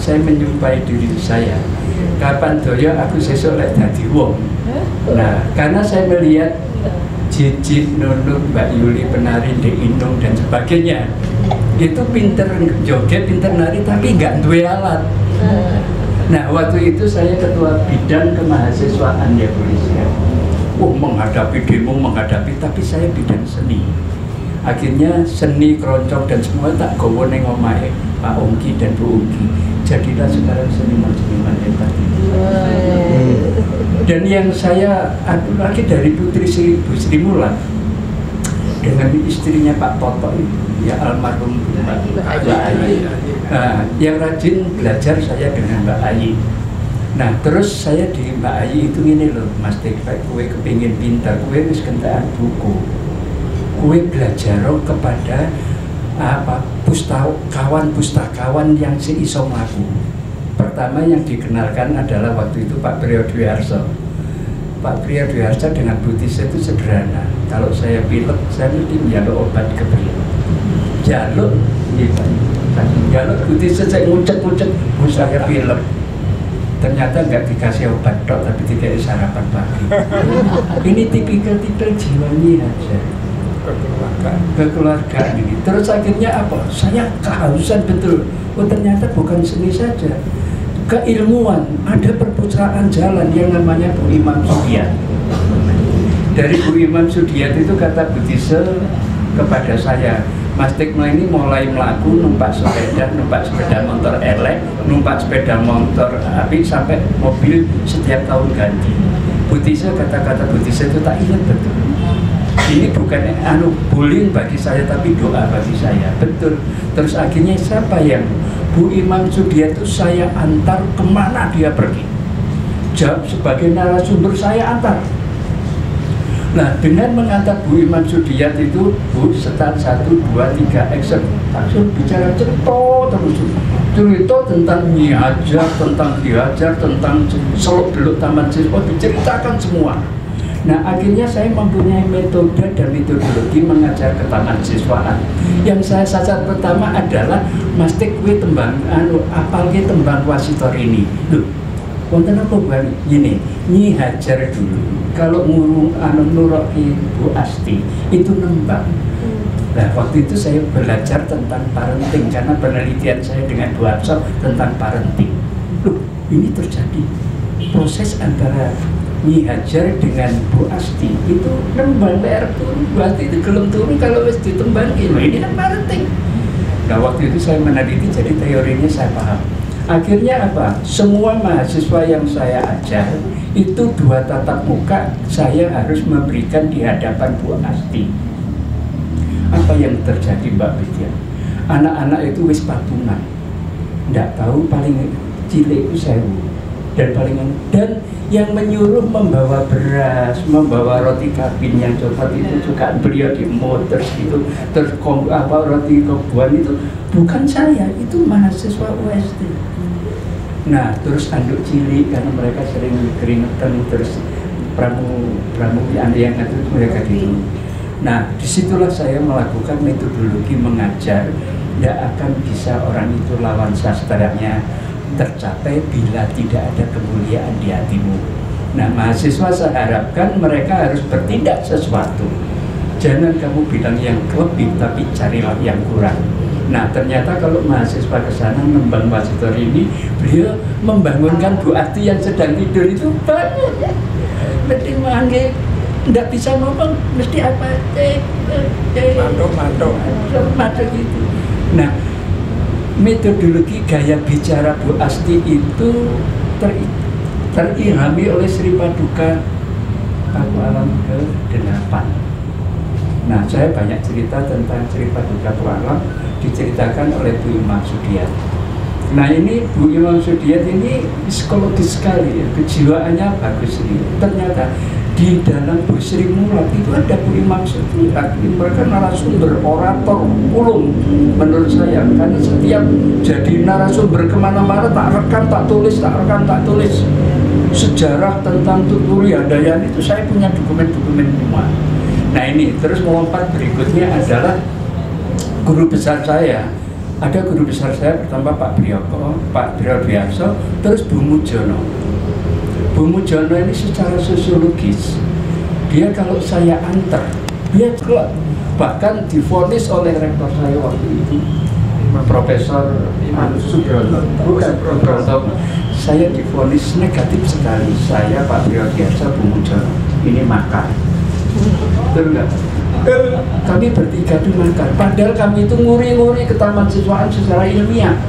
saya menyumpahi diri saya. Kapan doyo aku sesuk lek dadi wong. Nah, karena saya melihat Jijik, Nunuk, Mbak Yuli, penari, Dek Inung dan sebagainya, itu pinter joget, pinter nari, tapi nggak duwe alat. Nah, waktu itu saya ketua bidang kemahasiswaan ya polisian. Menghadapi demo, tapi saya bidang seni. Akhirnya seni, keroncong dan semua tak gowo ning omahe Pak Ungki dan Bu Ungki. Jadilah sekarang seniman-seniman hebat itu. Dan yang saya adu lagi dari Bu Sri Mulat dengan istrinya Pak Toto ya almarhum Mbak Ayi. Nah, yang rajin belajar saya dengan Mbak Ayi. Nah, terus saya di Mbak Ayi itu gini loh, Mas Tekpai, kue kepingin pintar, kue wis kentaan buku, kue belajar kepada pustakawan yang si iso mlaku. Pertama yang dikenalkan adalah waktu itu Pak Priyo Dwi Harso. Pak Priyo Dwi Harso dengan Bu Tise itu sederhana. Kalau saya pilek, saya mesti menjaluk obat ke beliau. Jaluk, gitu. Jaluk Bu Tise saya ngucek-ngucek, Bu saya pilek. Ternyata nggak dikasih obat dok, tapi dikasih sarapan pagi. Ini tipikal-tipikal jiwanya aja. Kekeluargaan ini. Terus akhirnya apa? Saya kehausan betul. Oh ternyata bukan seni saja, keilmuan. Ada perpustakaan jalan yang namanya Bu Imam Sudiat. Dari Bu Imam Sudiat itu kata Bu Tise kepada saya, Mas Tikno ini mulai melaku numpak sepeda motor elek, numpak sepeda motor api sampai mobil setiap tahun ganti. Bu Tise, kata-kata Bu Tise itu tak ingat betul. Ini bukan bullying bagi saya, tapi doa bagi saya, betul. Terus akhirnya siapa yang Bu Imam Sudiat itu saya antar kemana dia pergi. Jawab sebagai narasumber saya antar. Nah, dengan mengantar Bu Imam Sudiat itu, Bu, setan 1, 2, 3, action. Langsung bicara cerita tentang Nyi Hajar, tentang Ki Hajar, tentang seluk-beluk Taman Siswa, diceritakan semua. Nah, akhirnya saya mempunyai metode dan metodologi mengajar ke taman siswaan. Yang saya sasar pertama adalah Mas Tik kuwi tembang apalke tembang Wasitorini. Loh, wonten apa bali? Gini, Nyi Hajar dulu kalau ngurung nuroki Bu Asti itu nembang. Nah, waktu itu saya belajar tentang parenting karena penelitian saya dengan Bu Absor tentang parenting. Loh, ini terjadi proses antara Nyi Hajar dengan Bu Asti itu nembang PR turun, Bu Asti itu gelem turun kalau wis ditembangin. Ini kan parenting. Nah, waktu itu saya meneliti, jadi teorinya saya paham. Akhirnya apa? Semua mahasiswa yang saya ajar itu 2 tatap muka saya harus memberikan di hadapan Bu Asti. Apa yang terjadi Mbak Widya? Anak-anak itu wis patungan, nggak tahu paling cilik itu sewu dan yang menyuruh membawa beras, membawa roti kabin yang coklat itu juga beliau di motor gitu. Terus roti kebuan itu bukan saya, itu mahasiswa UST. Nah, terus anduk cilik karena mereka sering keringetan, terus pramu yang itu mereka gitu. Nah, disitulah saya melakukan metodologi mengajar. Tidak akan bisa orang itu lawan sastranya tercapai bila tidak ada kemuliaan di hatimu. Nah, mahasiswa saya harapkan mereka harus bertindak sesuatu. Jangan kamu bilang yang lebih, tapi carilah yang kurang. Nah, ternyata kalau mahasiswa ke sana nembang Wasitorini, beliau membangunkan Bu Asti yang sedang tidur itu bangun. Mesti manggil, tidak bisa ngomong, mesti apa? Mantuk gitu. Nah, metodologi gaya bicara Bu Asti itu terilhami oleh Sri Paduka Paku Alam ke-8. Nah, saya banyak cerita tentang cerita duka alam diceritakan oleh Bu Imam Sudiat. Nah, ini Bu Imam Sudiat ini psikologis sekali, ya. Kejiwaannya bagus ini. Ternyata di dalam Bu Sri Mulat itu ada Bu Imam Sudiat. Mereka narasumber orator ulung menurut saya, karena setiap jadi narasumber kemana-mana tak rekam, tak tulis, tak rekam, tak tulis. Sejarah tentang Tuturi Handayani itu saya punya dokumen-dokumen semua. Nah, ini terus melompat berikutnya adalah guru besar saya. Ada guru besar saya pertama Pak Briyoko, Pak Briyodiarso, terus Bu Mujono. Bu Mujono ini secara sosiologis, dia kalau saya antar, dia celak. Bahkan divonis oleh rektor saya waktu itu, Profesor Subroto. Bukan Subroto. Saya divonis negatif sekali. Saya Pak Briyodiarso, Bu Mujono. Ini makar. Betul nggak? Kami bertiga itu makar. Padahal kami itu nguri-nguri ke taman siswaan secara ilmiah.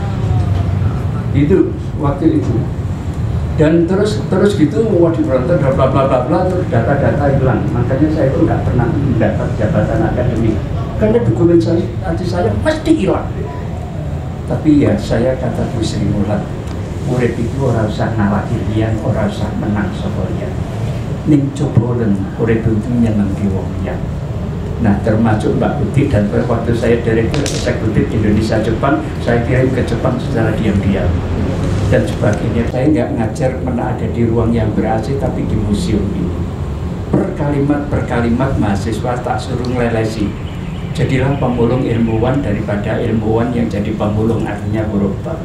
Itu waktu itu. Dan terus gitu, wah diberontak, bla bla bla bla, terus data-data hilang. Makanya saya itu nggak pernah mendapat jabatan akademik. Karena dokumen saya pasti hilang. Tapi ya saya kata Bu Sri Mulat, murid itu orang usah ngalah dirian, orang usah menang soalnya. Ning cobolen urip itu nyeneng di wong ya. Nah, termasuk Mbak Putih, dan waktu saya direktur eksekutif Indonesia Jepang, saya kirim ke Jepang secara diam-diam dan sebagainya. Saya nggak ngajar pernah ada di ruang yang ber-AC, tapi di museum ini. Per kalimat mahasiswa tak suruh ngelelesi. Jadilah pemulung ilmuwan daripada ilmuwan yang jadi pemulung, artinya koruptor.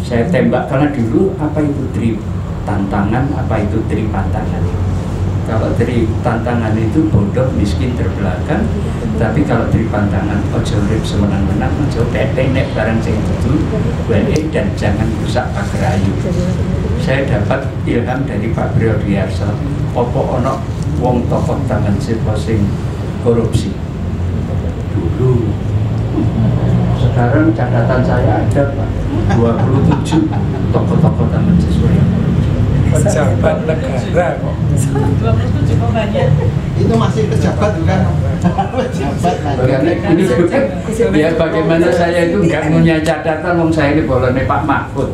Saya tembak karena dulu apa itu tri tantangan, apa itu tri pantangan. Kalau tri tantangan itu bodoh, miskin, terbelakang. Tapi kalau tri pantangan, ojo urip semenang-menang, ojo tetek nek barang sing dudu wae, dan jangan rusak pagar ayu. Saya dapat ilham dari Pak Briyodiarso, opo ono wong tokoh taman sirko sing korupsi dulu. Sekarang catatan saya ada Pak 27 tokoh-tokoh taman siswa yang pejabat negara kok. 27 kok banyak. Itu masih pejabat bukan? Ini biar bagaimana saya itu nggak punya catatan, wong saya ini bolone Pak Mahfud.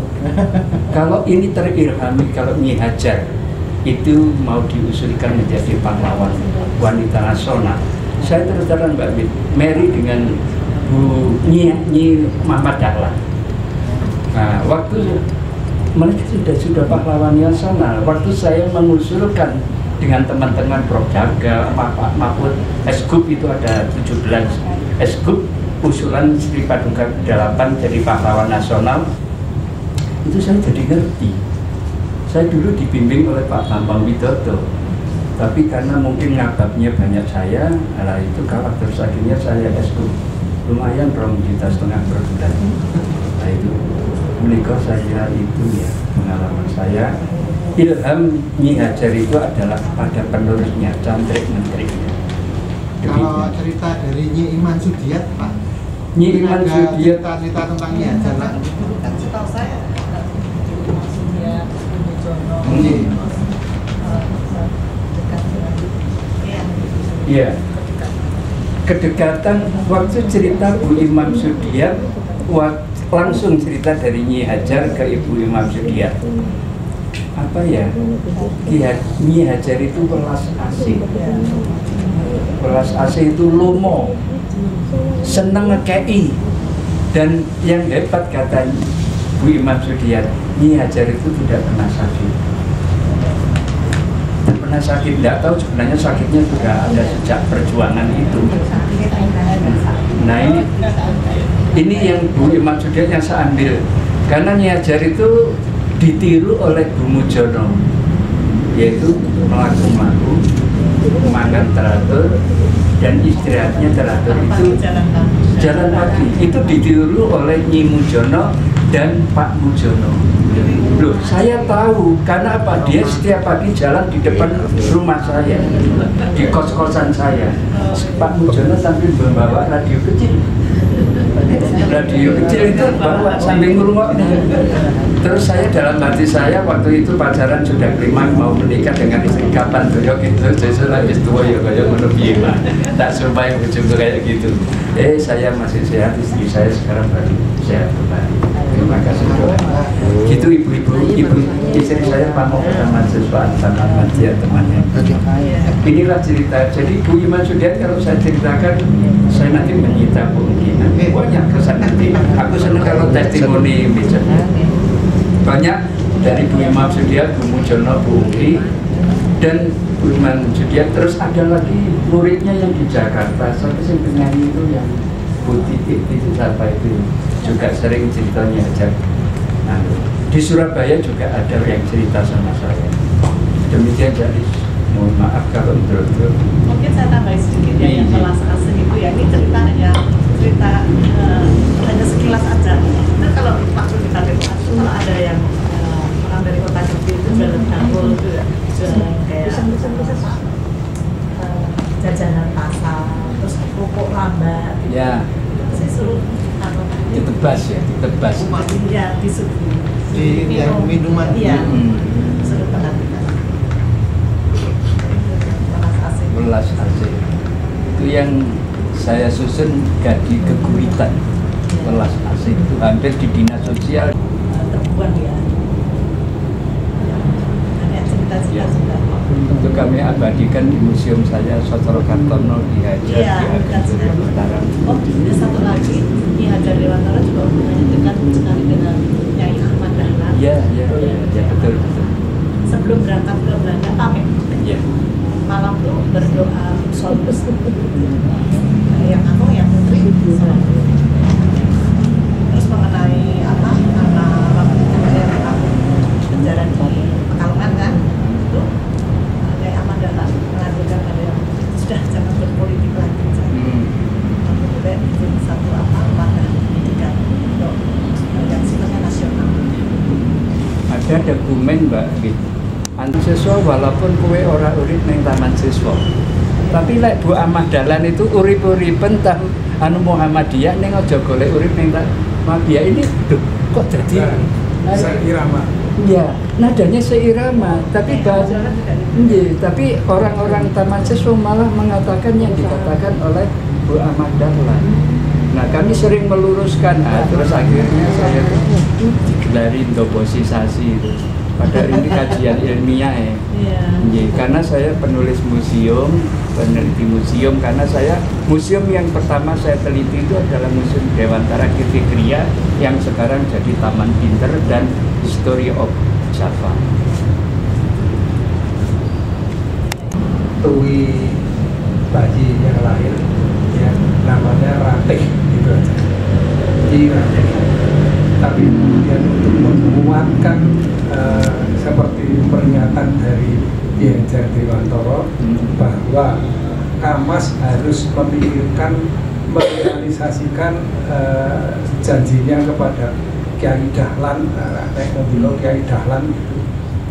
Kalau ini terilhami, kalau Nyi Hajar itu mau diusulkan menjadi pahlawan wanita nasional, saya terus terang Mbak Bin, Mary dengan Bu Nyi Muhammad Dahlan. Nah, waktu mereka sudah pahlawan nasional. Waktu saya mengusulkan dengan teman-teman Prof. Jaga, Pak Mahfud, Eskup itu ada 17 Eskup, usulan Sri Paduka 8 jadi pahlawan nasional, itu saya jadi ngerti. Saya dulu dibimbing oleh Pak Bambang Widodo, tapi karena mungkin ngababnya banyak saya, nah itu kalah, terus akhirnya saya Eskup, lumayan 2,5 juta per bulan. Nah itu menikah saya itu ya pengalaman saya. Ilham Nyi Hajar itu adalah pada penulisnya, cantrik-mentriknya. Kalau cerita dari Nyi Iman Sudiat, Pak, Nyi Iman Sudiat, cerita tentang Nyi Hajar lah. Kan setahu saya Sudiat, Jono, dekat dengan iya. Kedekatan waktu cerita Bu Imam Sudiat, langsung cerita dari Nyi Hajar ke Ibu Imam Sudiat. Apa ya? Nyi Hajar itu welas asih. Welas asih itu lomo, seneng ngekei. Dan yang hebat kata Bu Imam Sudiat, Nyi Hajar itu tidak pernah sakit. Tidak pernah sakit, tidak tahu sebenarnya sakitnya sudah ada sejak perjuangan itu. Nah ini yang Bu Imam Sudiat yang saya ambil, karena Nyi Hajar itu ditiru oleh Bu Mujono, yaitu melaku-melaku, makan teratur, dan istirahatnya teratur. Itu jalan pagi, itu ditiru oleh Nyi Mujono dan Pak Mujono. Loh, saya tahu karena apa? Dia setiap pagi jalan di depan rumah saya, di kos-kosan saya. Pak Mujono sambil membawa radio kecil. radio kecil itu bawa sambil ngurungoknya. Terus saya dalam hati saya waktu itu pacaran sudah klimaks mau menikah dengan istri kapan tuh ya gitu. Jadi habis tua ya kayak menurut mah tak supaya ujung kayak gitu. Saya masih sehat, istri saya sekarang baru sehat kembali. Terima kasih Tuhan. Gitu ibu istri saya pamok sama siswa sama Madia temannya. Inilah cerita. Jadi Bu Iman Sudian kalau saya ceritakan saya nanti menyita kemungkinan banyak kesan nanti. Aku senang kalau testimoni misalnya banyak dari Bu Iman Sudian, Bu Mujono, Bu Ungki dan Bu Iman Sudian. Terus ada lagi muridnya yang di Jakarta sampai sing penyanyi itu yang Bu Titik itu siapa itu juga sering ceritanya ajak. Nah, di Surabaya juga ada yang cerita sama saya. Demikian jadi mohon maaf kalau terus. Mungkin saya tambahin sedikit ya yang kelas asing itu ya, ini cerita hanya sekilas aja. Nah kalau waktu kita lewat kalau ada yang orang dari kota kecil itu jualan dapur itu ya, jualan kayak jajanan pasar, terus pupuk lambat gitu. Ya. Saya suruh Ditebas ya, ditebas. Ya, disuguhi. Di minuman. Iya. Suruh perhatikan. Welas asih. Itu yang saya susun Gadi Geguritan. Welas asih itu hampir di dinas sosial. Terbuang ya. Banyak cerita-cerita juga. Itu kami abadikan di museum saya Sotro Kartono di Hajar Iya, di Ageng Utara. Oh, ada satu lagi di Hajar Dewantara juga hubungannya dekat sekali dengan Nyai Ahmad Dahlan. Iya, betul. Sebelum berangkat ke Belanda pamit. Iya. Malam tuh berdoa solus. Yang aku, yang putri. Terus mengenai apa? Karena aku penjara di Pekalongan kan, itu Nyai Ahmad Dahlan mengajukan pada sudah jangan berpolitik lagi. Kemudian bikin satu wadah pendidikan untuk yang sifatnya nasional. Ada dokumen Mbak gitu. Antu siswa walaupun kue ora urip ning taman siswa. Tapi lek Bu Ahmad Dahlan itu urip-uripen Muhammadiyah ning aja golek urip ning Muhammadiyah ini kok jadi seirama. Iya, nadanya seirama, tapi tapi orang-orang taman siswa malah mengatakan yang dikatakan oleh Bu Ahmad Dahlan. Nah, kami sering meluruskan, terus akhirnya saya digelari ndoposisasi itu. Padahal ini kajian ilmiah ya. Karena saya penulis museum, peneliti museum, karena saya museum yang pertama saya teliti itu adalah Museum Dewantara Kirtikria yang sekarang jadi Taman Pinter dan History of Java. Tui bayi yang lahir ya namanya Ratih gitu aja. Ratih. Tapi kemudian untuk menguatkan seperti pernyataan dari Ki Hajar Dewantara bahwa Kamas harus memikirkan merealisasikan janjinya kepada Kiai Dahlan, Kiai Dahlan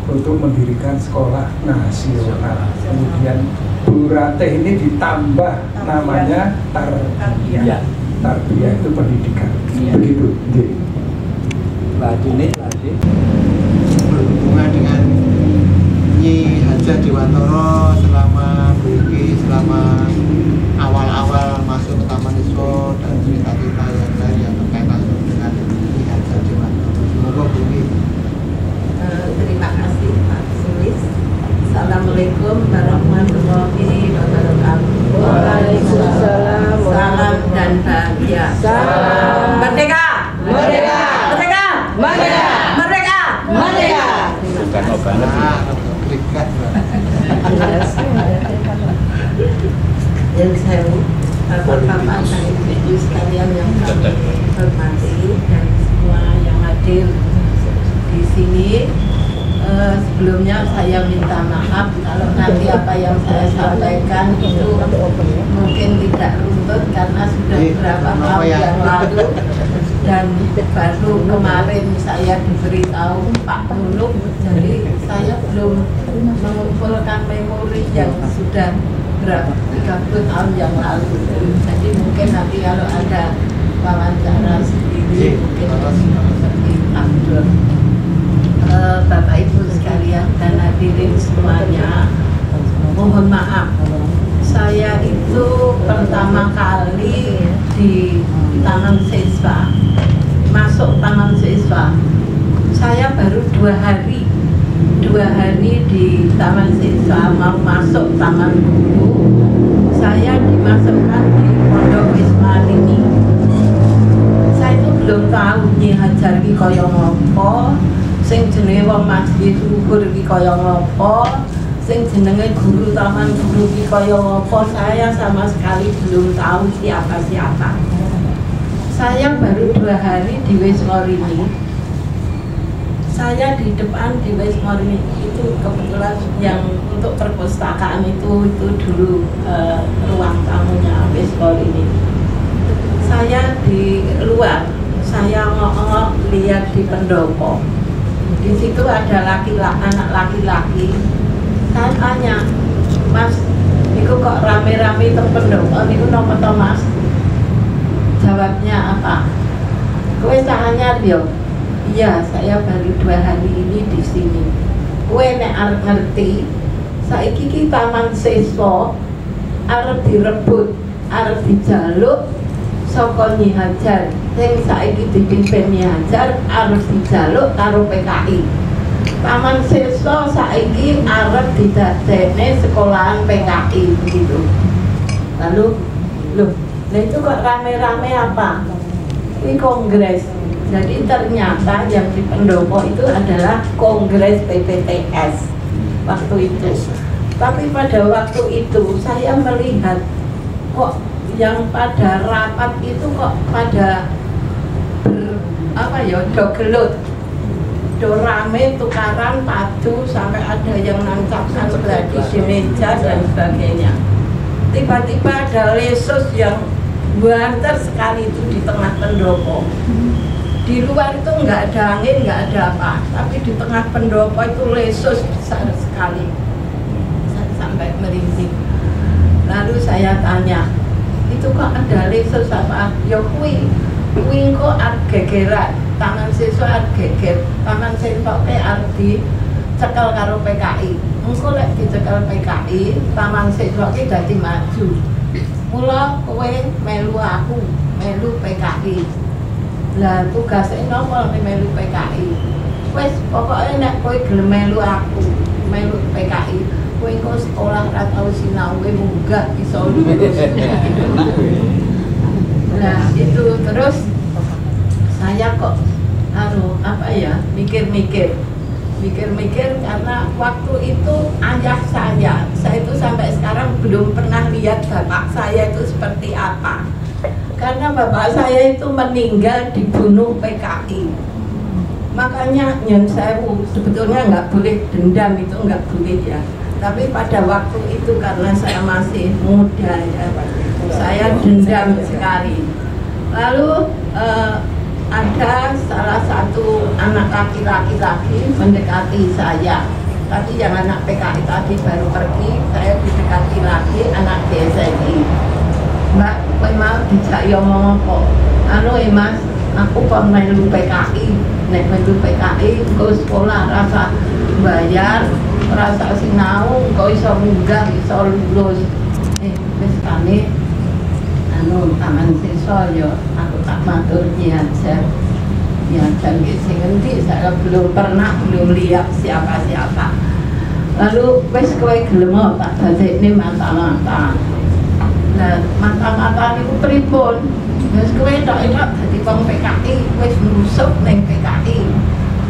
untuk mendirikan sekolah nasional. Kemudian Bu Ratih ini ditambah namanya Tarbiyah. Tarbiyah itu pendidikan. Begitu. Lagi berhubungan dengan Nyi Hajar Dewantara selama Buki, selama awal-awal masuk Taman Siswa dan cerita-cerita yang lain yang terkait langsung dengan Nyi Hajar Dewantara. Semoga Buki. Terima kasih Pak Sulis. Assalamualaikum warahmatullahi wabarakatuh. Waalaikumsalam. Salam dan bahagia. Salam. Merdeka. Merdeka. Merdeka. Merdeka. Merdeka. Merdeka. bukan obat Yang saya bapak-bapak dan ibu sekalian yang kami hormati dan semua yang hadir di sini. Sebelumnya saya minta maaf kalau nanti apa yang saya sampaikan itu mungkin tidak runtut karena sudah beberapa tahun yang lalu dan baru kemarin saya diberitahu Pak Muluk, jadi saya belum mengumpulkan memori yang sudah berapa 30 tahun yang lalu. Jadi mungkin nanti kalau ada wawancara sendiri mungkin seperti Abdul. Bapak Ibu sekalian dan hadirin semuanya, mohon maaf, saya itu pertama kali di Taman Siswa, masuk Taman Siswa, saya baru 2 hari di Taman Siswa, mau masuk Taman Guru, saya dimasukkan di Pondok Wisma ini. Saya itu belum tahu Nyi Hajar ki kaya ngopo, sing jenenge wong majlis luhur ki kaya ngopo, sing jenenge guru Taman Guru ki kaya ngopo. Saya sama sekali belum tahu siapa-siapa. Saya baru 2 hari di Wismorini. Saya di depan di Wismorini itu kebetulan yang untuk perpustakaan itu dulu ruang tamunya Wismorini. Saya di luar, saya ngok-ngok lihat di pendopo. Di situ ada anak laki-laki. Saya tanya, Mas, niku kok rame-rame teng pendopo, niku napa to Mas? Jawabnya apa? Kowe anyar yo? Iya, saya baru 2 hari ini di sini. Kowe nek arep ngerti, saiki ki Taman Siswa arep direbut, arep dijaluk saka Nyi Hajar. Sing saiki dipimpin Nyi Hajar arep dijaluk karo PKI. Taman Siswa saiki arep didadekne sekolahan PKI begitu. Lalu, loh, itu kok rame-rame apa? Ini kongres. Jadi ternyata yang di pendopo itu adalah kongres PPTS waktu itu. Tapi pada waktu itu saya melihat kok yang pada rapat itu kok pada do gelut, do rame, tukaran padu, sampai ada yang nancapkan gladi di meja dan sebagainya. Tiba-tiba ada lesus yang banter sekali itu di tengah pendopo. Di luar itu nggak ada angin, nggak ada apa, tapi di tengah pendopo itu lesus besar sekali. Saya sampai merinding. Lalu saya tanya, itu kok ada lesus apa? Ya kuwi kok gegeran. Taman Siswa arep geger. Taman Siswa ke arep dicekel karo PKI. Engko lek dicekel PKI, Taman Siswa ki dadi maju. Mula kowe melu aku, melu PKI. Lah tugasnya nopo melu PKI. Wes pokoknya nek kowe gelem melu aku, melu PKI, kowe engko sekolah ra tau sinau, kowe munggah iso lulus. Nah, itu terus saya kok mikir-mikir karena waktu itu ayah saya itu sampai sekarang belum pernah lihat bapak saya itu seperti apa. Karena bapak saya itu meninggal dibunuh PKI. Makanya nyon sewu sebetulnya nggak boleh dendam, itu nggak boleh ya. Tapi pada waktu itu karena saya masih muda ya, saya dendam sekali. Lalu ada salah satu anak laki-laki mendekati saya. Tadi yang anak PKI tadi baru pergi, saya didekati lagi anak DSNI. Mbak, kowe mau dijak yo ngomong apa? Mas, aku kon melu PKI. Nek melu PKI, engko sekolah rasa bayar, rasa sinau, engko iso munggah, iso lulus. Wis kane Taman Siswa yo aku tak matur Nyi Hajar. Nyi Hajar ki sing endi, saya belum lihat siapa-siapa. Lalu wis kowe gelem tak dadekne mata-mata. Nah, mata-mata niku pripun? Wis kowe tok dadi wong PKI, wis nusuk ning PKI.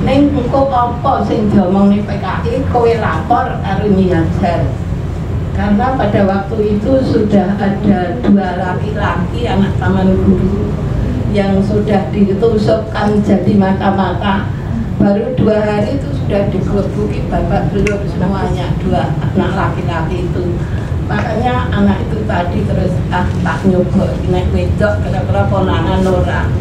Ning engko apa sing diomongne PKI, kowe lapor karo Nyi Hajar. Karena pada waktu itu sudah ada 2 laki-laki anak Taman Guru yang sudah ditusukkan jadi mata-mata. Baru 2 hari itu sudah digebuki babak belur semuanya 2 anak laki-laki itu. Makanya anak itu tadi terus tak nyoba nek wedok kira-kira ponakan ora.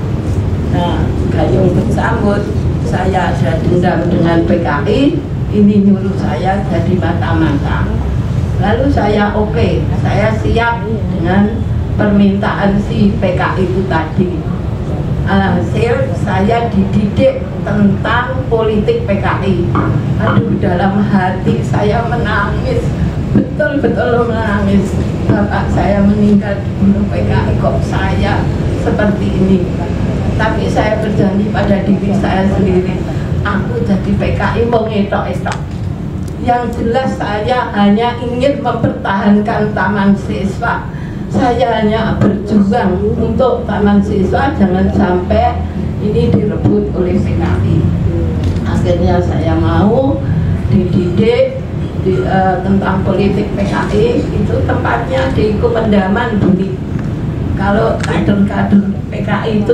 Nah, gayung bersambut, saya ada dendam dengan PKI, ini nyuruh saya jadi mata-mata. Lalu saya saya siap dengan permintaan si PKI itu tadi. Alhasil saya dididik tentang politik PKI. Aduh, dalam hati saya menangis, betul-betul menangis. Bapak saya meninggal di PKI, kok saya seperti ini. Tapi saya berjanji pada diri saya sendiri, aku jadi PKI mau ngetok-etok. Yang jelas saya hanya ingin mempertahankan taman siswa. Saya hanya berjuang untuk taman siswa, jangan sampai ini direbut oleh PKI. Akhirnya saya mau dididik tentang politik PKI, itu tempatnya di Kumendaman Budi. Kalau kader-kader PKI itu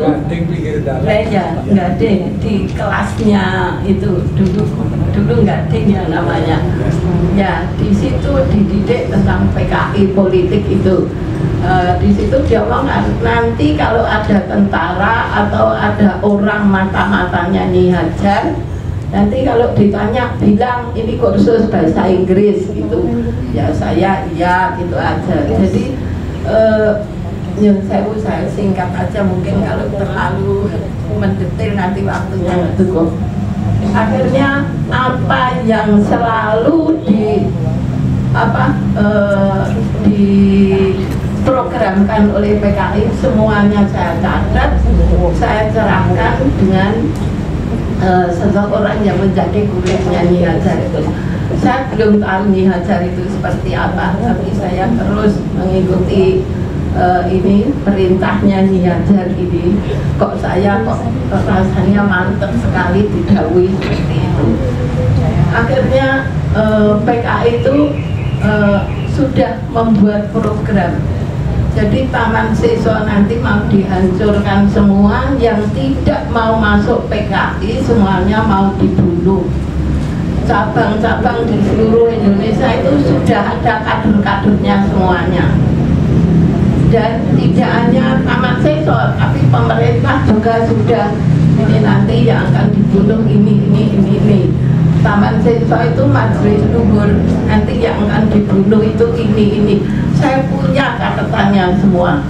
ya nggak ada di kelasnya itu dulu nggak ada yang namanya. Ya di situ dididik tentang PKI politik itu. Di situ dia ngomong nanti kalau ada tentara atau ada orang mata-matanya Nyi Hajar, nanti kalau ditanya bilang ini kursus bahasa Inggris gitu. Ya saya iya gitu aja. Jadi yang saya singkat aja, mungkin kalau terlalu mendetail nanti waktunya nggak cukup. Akhirnya apa yang selalu diprogramkan oleh PKI semuanya saya catat, saya cerahkan dengan seseorang yang menjadi gurunya Nyi Hajar itu. Saya belum tahu Nyi Hajar itu seperti apa, tapi saya terus mengikuti ini perintahnya Nyi Hajar ini. Kok saya rasanya mantap sekali didhawuhi seperti itu. Akhirnya PKI itu sudah membuat program. Jadi taman siswa nanti mau dihancurkan semua, yang tidak mau masuk PKI semuanya mau dibunuh. Cabang-cabang di seluruh Indonesia itu sudah ada kader-kadernya semuanya. Dan tidak hanya taman siswa, tapi pemerintah juga sudah ini nanti yang akan dibunuh ini. Taman siswa itu majelis luhur, nanti yang akan dibunuh itu ini. Saya punya catatannya semua.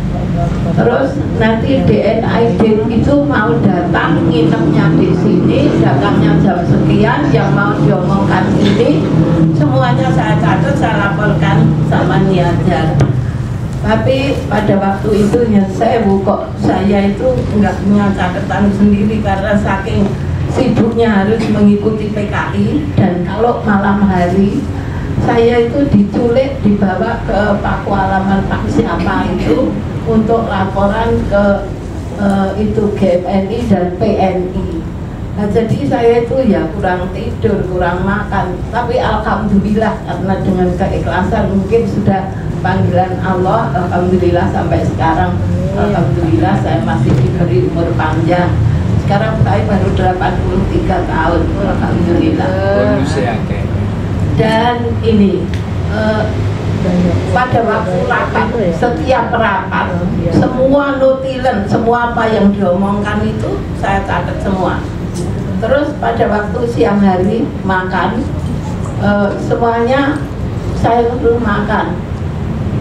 Terus nanti DNID itu mau datang nginepnya di sini, datangnya jam sekian, yang mau diomongkan ini semuanya saya catat, saya laporkan sama Nyi Hajar. Tapi pada waktu itu ya kok saya itu nggak punya catatan sendiri karena saking sibuknya harus mengikuti PKI. Dan kalau malam hari saya itu diculik, dibawa ke Pakualaman Pak siapa itu untuk laporan ke itu GMNI dan PNI. Nah, jadi saya itu ya kurang tidur, kurang makan. Tapi alhamdulillah karena dengan keikhlasan mungkin sudah panggilan Allah, alhamdulillah sampai sekarang, alhamdulillah saya masih diberi umur panjang. Sekarang saya baru 83 tahun, alhamdulillah. Dan ini pada waktu rapat, setiap rapat, semua notilen, semua apa yang diomongkan itu saya catat semua. Terus pada waktu siang hari makan, semuanya saya suruh makan.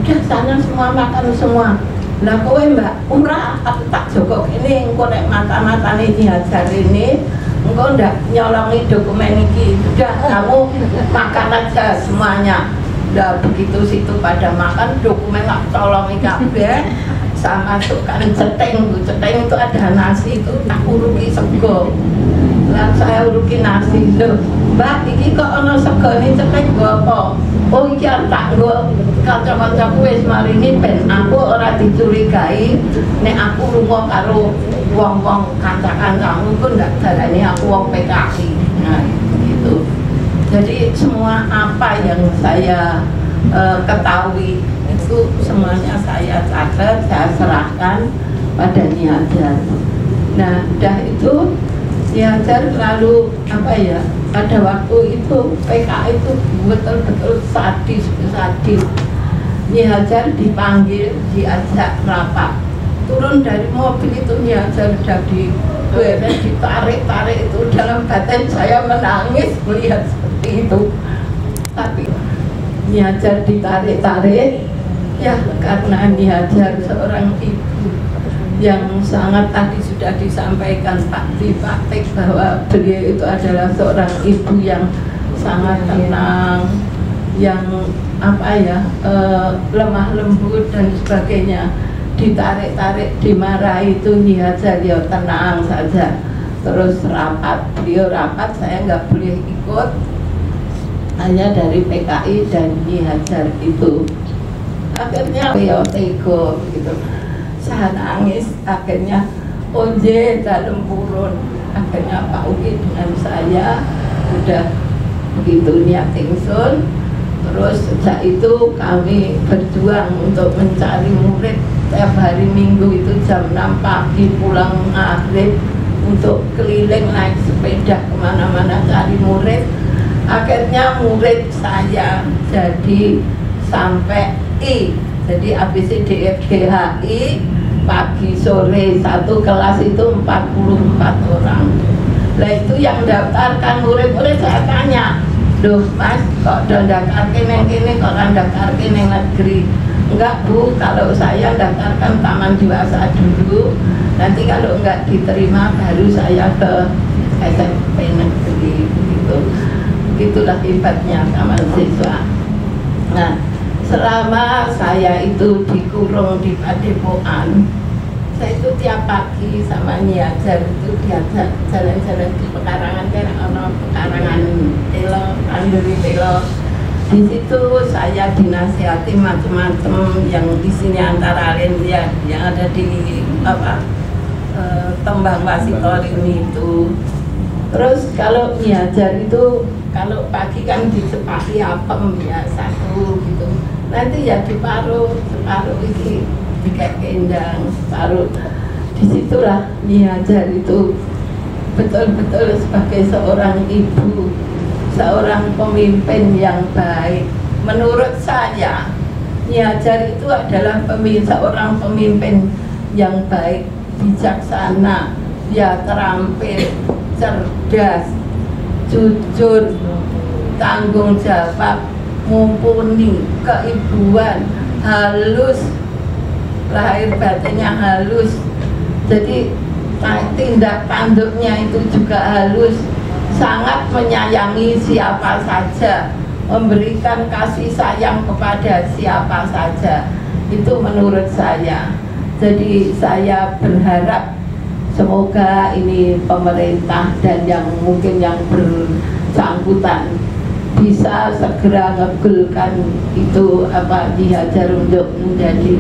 Udah sana semua makan semua. Lah kowe mbak, ora aku tak jogok ini engko nek mata-matane Nyi Hajar ini engko ndak nyolongi dokumen iki. Udah kamu makan aja semuanya. Udah begitu situ pada makan, dokumen tak colongi kabeh. Saya masukkan ceteng itu ada nasi itu tak uruki sego. Lah saya uruki nasi lho. Mbak iki kok ana segone ceteng nggo apa? Oh iki tak nggo kanca-kancaku wis maringi ben aku ora dicurigai nek aku lunga karo wong-wong kanca-kancamu pun ndak darani aku wong PKI. Nah, gitu. Jadi semua apa yang saya ketahui itu semuanya saya catat, saya serahkan pada Nyi Hajar. Nah, dah itu Nyi Hajar lalu apa ya? Pada waktu itu PKI itu betul-betul sadis. Nyi Hajar dipanggil, diajak rapat. Turun dari mobil itu Nyi Hajar sudah ditarik itu, dalam batin saya menangis melihat seperti itu. Tapi Nyi Hajar ditarik ya karena Nyi Hajar seorang ibu yang sangat tadi sudah disampaikan Pak Tek bahwa beliau itu adalah seorang ibu yang sangat tenang, yang lemah lembut dan sebagainya. Ditarik-tarik, dimarahi itu Nyi Hajar ya tenang saja. Terus rapat, beliau rapat saya nggak boleh ikut, hanya dari PKI dan Nyi Hajar itu. Akhirnya beliau tego gitu. Saya nangis, akhirnya onje dalam purun. Akhirnya Pak Uki dengan saya udah begitu niat ingsun. Terus sejak itu kami berjuang untuk mencari murid. Setiap hari Minggu itu jam 6 pagi pulang maghrib untuk keliling naik sepeda kemana-mana cari murid. Akhirnya murid saya jadi sampai I, jadi ABCDFGHI pagi sore satu kelas itu 44 orang. Nah itu yang daftarkan murid-murid saya tanya, "Duh Mas, kok daftarkan yang ini, kok daftarkan yang negeri?" Enggak Bu, kalau saya daftarkan taman dewasa dulu, nanti kalau enggak diterima baru saya ke SMP negeri begitu. Begitulah hebatnya taman siswa. Nah, selama saya itu dikurung di Padepokan, saya itu tiap pagi sama Nyi Hajar itu diajak jalan-jalan di pekarangan, kayak pekarangan Telo, Anduri Telo. Di situ saya dinasihati macam-macam yang isinya antara lain ya yang ada di Tembang Wasitorin itu. Terus kalau Nyi Hajar itu kalau pagi kan disepaki apem ya satu gitu. Nanti ya separuh ini kayak kendang separuh. Disitulah Nyi Hajar itu betul-betul sebagai seorang ibu, seorang pemimpin yang baik. Menurut saya Nyi Hajar itu adalah seorang pemimpin yang baik, bijaksana, ya terampil, cerdas, jujur, tanggung jawab, mumpuni, keibuan, halus, lahir batinnya halus. Jadi tindak tanduknya itu juga halus, sangat menyayangi siapa saja, memberikan kasih sayang kepada siapa saja. Itu menurut saya. Jadi saya berharap semoga ini pemerintah dan yang mungkin yang bersangkutan bisa segera ngegulkan itu Nyi Hajar untuk menjadi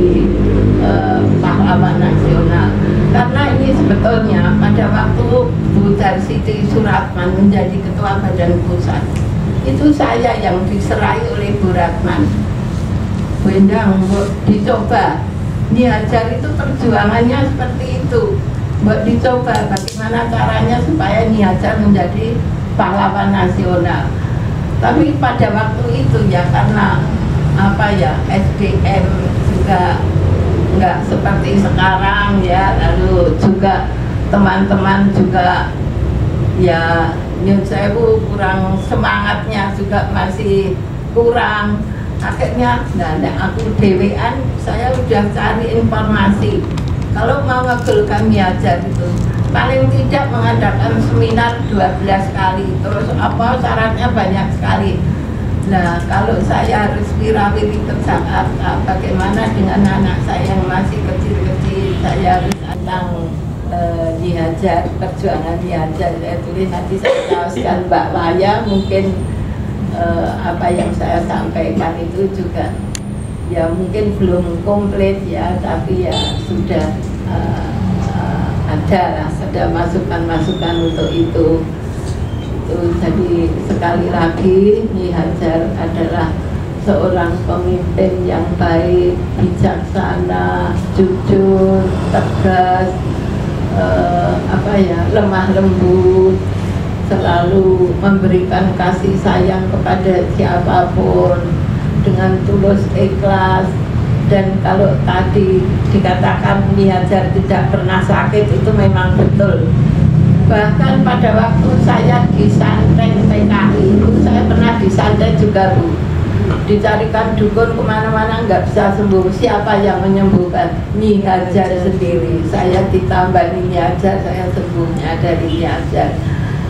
pahlawan nasional. Karena ini sebetulnya pada waktu Bu Darsiti Suratman menjadi ketua Badan Pusat, itu saya yang diserai oleh Bu Ratman. Bu Endang, dicoba. Nyi Hajar itu perjuangannya seperti itu. Buat dicoba bagaimana caranya supaya Nyi Hajar menjadi pahlawan nasional. Tapi pada waktu itu ya karena SDM juga nggak seperti sekarang ya, lalu juga teman-teman juga ya nyun sewu kurang semangatnya juga masih kurang. Akhirnya aku dewean, saya udah cari informasi kalau mau ngegulkan Nyi Hajar itu paling tidak mengadakan seminar 12 kali, terus syaratnya banyak sekali. Nah kalau saya harus wirawiri ke Jakarta, bagaimana dengan anak saya yang masih kecil-kecil, saya harus tentang Nyi Hajar, perjuangan Nyi Hajar. Saya tulis nanti saya tahukan Mbak Waya, mungkin apa yang saya sampaikan itu juga ya mungkin belum komplit ya, tapi ya sudah ada masukan-masukan untuk itu. Jadi sekali lagi Nyi Hajar adalah seorang pemimpin yang baik, bijaksana, jujur, tegas, lemah lembut, selalu memberikan kasih sayang kepada siapapun dengan tulus ikhlas. Dan kalau tadi dikatakan Nyi Hajar tidak pernah sakit, itu memang betul. Bahkan pada waktu saya disantet PKI itu saya pernah disantet juga Bu. dicarikan dukun kemana-mana nggak bisa sembuh. Siapa yang menyembuhkan? Nyi Hajar sendiri. Saya ditambah Nyi Hajar, saya sembuhnya dari Nyi Hajar.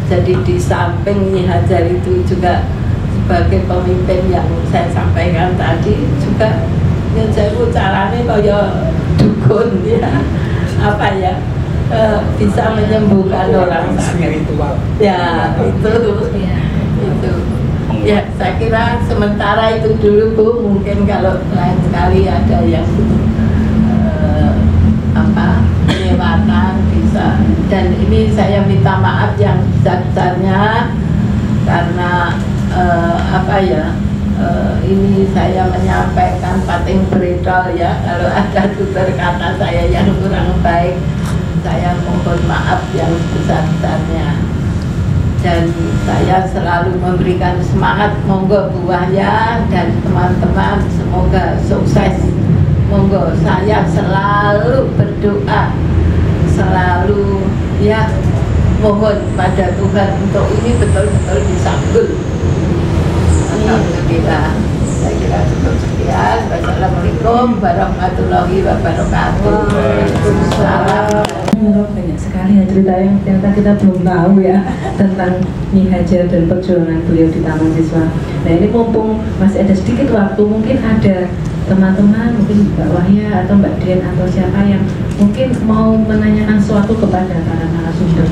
Jadi di samping Nyi Hajar itu juga sebagai pemimpin yang saya sampaikan tadi juga ngejaru caranya kayak dukun ya, apa ya, bisa menyembuhkan orang sakit. Ya itu. Ya, saya kira sementara itu dulu Bu, mungkin kalau lain sekali ada yang kelewatan bisa. Dan ini saya minta maaf yang besar-besarnya karena ini saya menyampaikan pating beredol ya, kalau ada tutur kata saya yang kurang baik, saya mohon maaf yang besar-besarnya. Dan saya selalu memberikan semangat, monggo Bu Wahya dan teman-teman semoga sukses. Monggo, saya selalu berdoa, selalu ya mohon pada Tuhan untuk ini betul-betul disambut. Alhamdulillah. Saya kira cukup sekian. Wassalamualaikum warahmatullahi wabarakatuh. Waalaikumsalam. Banyak sekali ya cerita yang ternyata kita belum tahu ya tentang Nyi Hajar dan perjuangan beliau di Taman Siswa. Nah ini mumpung masih ada sedikit waktu, mungkin ada teman-teman, mungkin Mbak Wahya atau Mbak Dian atau siapa yang mungkin mau menanyakan sesuatu kepada para narasumber.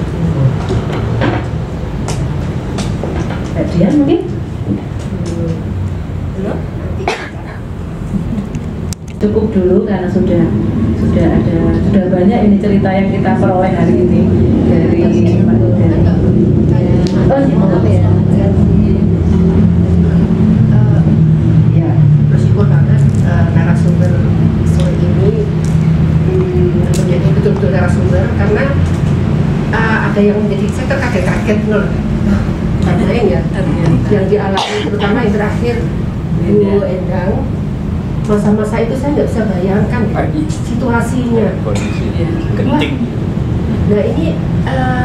Mbak Dian mungkin? Cukup dulu karena sudah banyak ini cerita yang kita peroleh hari ini dari bersyukur banget narasumber sore ini menjadi betul-betul narasumber karena ada yang menjadi saya terkaget-kaget loh karena ya yang dialami terutama yang terakhir Bu Endang. Masa-masa itu saya nggak bisa bayangkan situasinya. Genting. Nah ini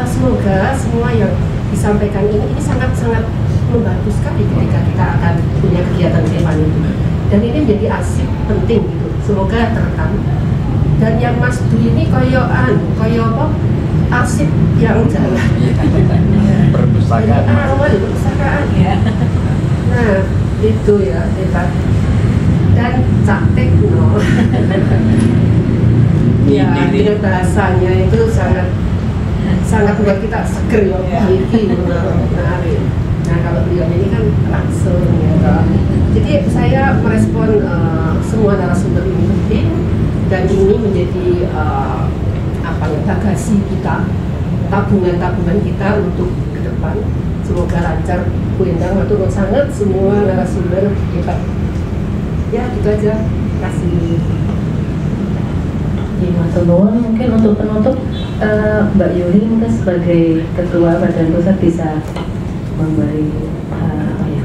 semoga semua yang disampaikan ini sangat-sangat membantu sekali ketika kita akan punya kegiatan ke depan itu. Dan ini menjadi arsip penting gitu. Semoga terekam. Dan yang Mas Dwi ini koyo apa? Arsip yang jalan. Perpustakaan. Perpustakaan ya. Nah itu ya hebat. Dan cantik no. Ya, dengan bahasanya itu sangat membuat kita seger ya, menarik. Nah kalau beliau ini kan langsung ya. Jadi saya merespon semua narasumber ini penting dan ini menjadi bagasi kita, tabungan kita untuk ke depan. Semoga lancar. Bu Endang matur sangat semua narasumber hebat. Ya, itu aja. Terima kasih. Mungkin untuk penutup Mbak Yuli mungkin sebagai ketua badan pusat bisa memberi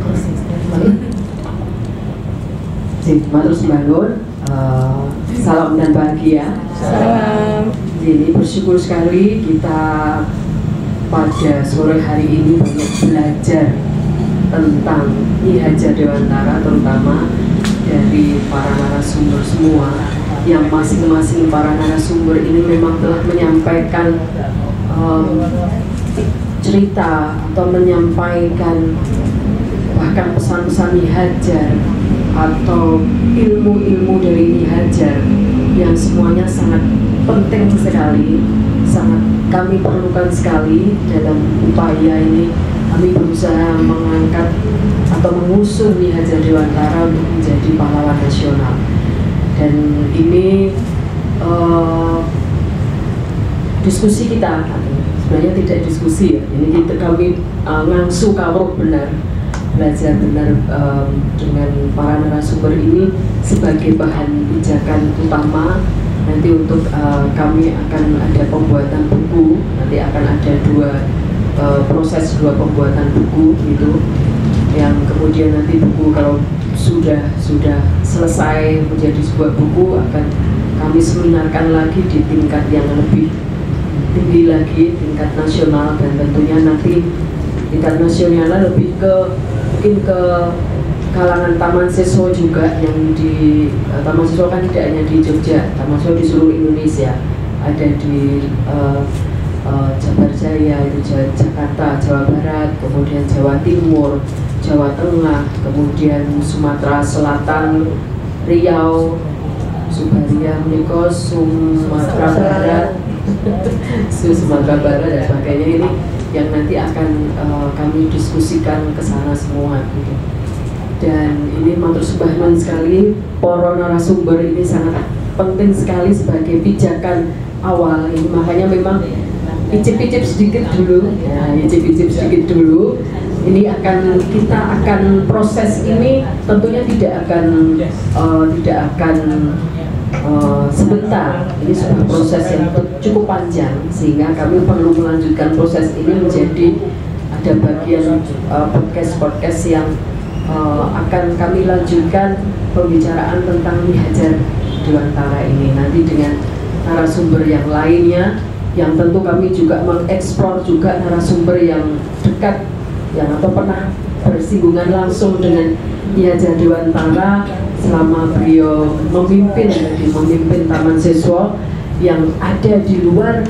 closing statement. Matur sembangun, salam dan bahagia. Salam. Jadi bersyukur sekali kita pada sore hari ini banyak belajar tentang Nyi Hajar Dewantara, terutama dari para narasumber semua, yang masing-masing para narasumber ini memang telah menyampaikan cerita atau menyampaikan bahkan pesan-pesan Nyi Hajar atau ilmu-ilmu dari Nyi Hajar yang semuanya sangat penting sekali, sangat kami perlukan sekali dalam upaya ini. Kami berusaha mengangkat atau mengusung Nyi Hajar Dewantara untuk menjadi pahlawan nasional. Dan ini diskusi kita, sebenarnya tidak diskusi ya, ini kami ngangsu kawruh benar, belajar benar dengan para narasumber ini sebagai bahan pijakan utama. Nanti untuk kami akan ada pembuatan buku, nanti akan ada proses dua pembuatan buku gitu, yang kemudian nanti buku kalau sudah selesai menjadi sebuah buku akan kami seminarkan lagi di tingkat yang lebih tinggi lagi, tingkat nasional, dan tentunya nanti tingkat nasionalnya lebih ke mungkin ke kalangan taman siswa juga yang di taman siswa kan tidak hanya di Jogja, taman siswa di seluruh Indonesia, ada di Jabar Jaya, Jakarta, Jawa Barat, kemudian Jawa Timur, Jawa Tengah, kemudian Sumatera Selatan, Riau, Subaria, Sumatera Barat, Sumatera Barat dan sebagainya. Ini yang nanti akan kami diskusikan ke sana semua gitu. Dan ini matur sembah nuwun sekali, para narasumber ini sangat penting sekali sebagai pijakan awal ini, makanya memang icip-icip sedikit dulu, ya, icip-icip sedikit dulu. Ini kita akan proses ini tentunya tidak akan sebentar. Ini sebuah proses yang cukup panjang, sehingga kami perlu melanjutkan proses ini menjadi ada bagian podcast yang akan kami lanjutkan pembicaraan tentang Nyi Hajar Dewantara ini nanti dengan narasumber yang lainnya, yang tentu kami juga mengeksplor juga narasumber yang dekat yang atau pernah bersinggungan langsung dengan Nyi Hajar Dewantara selama beliau memimpin Taman Siswa yang ada di luar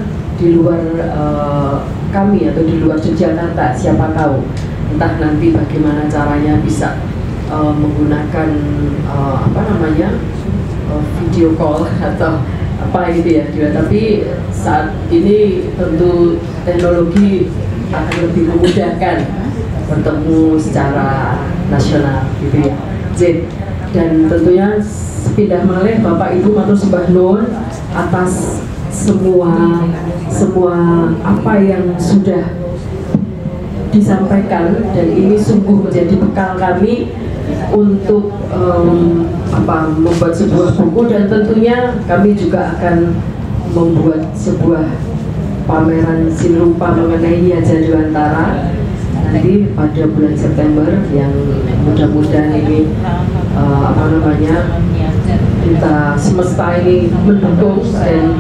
kami atau di luar Yogyakarta. Siapa tahu entah nanti bagaimana caranya bisa menggunakan video call atau apa gitu ya. Tapi saat ini tentu teknologi akan lebih memudahkan bertemu secara nasional gitu ya. Dan tentunya sepindah malih Bapak Ibu matur sembah nuwun atas semua apa yang sudah disampaikan, dan ini sungguh menjadi bekal kami untuk membuat sebuah buku, dan tentunya kami juga akan membuat sebuah pameran sinerupa mengenai Nyi Hajar Dewantara nanti pada bulan September, yang mudah-mudahan ini kita semesta ini mendukung dan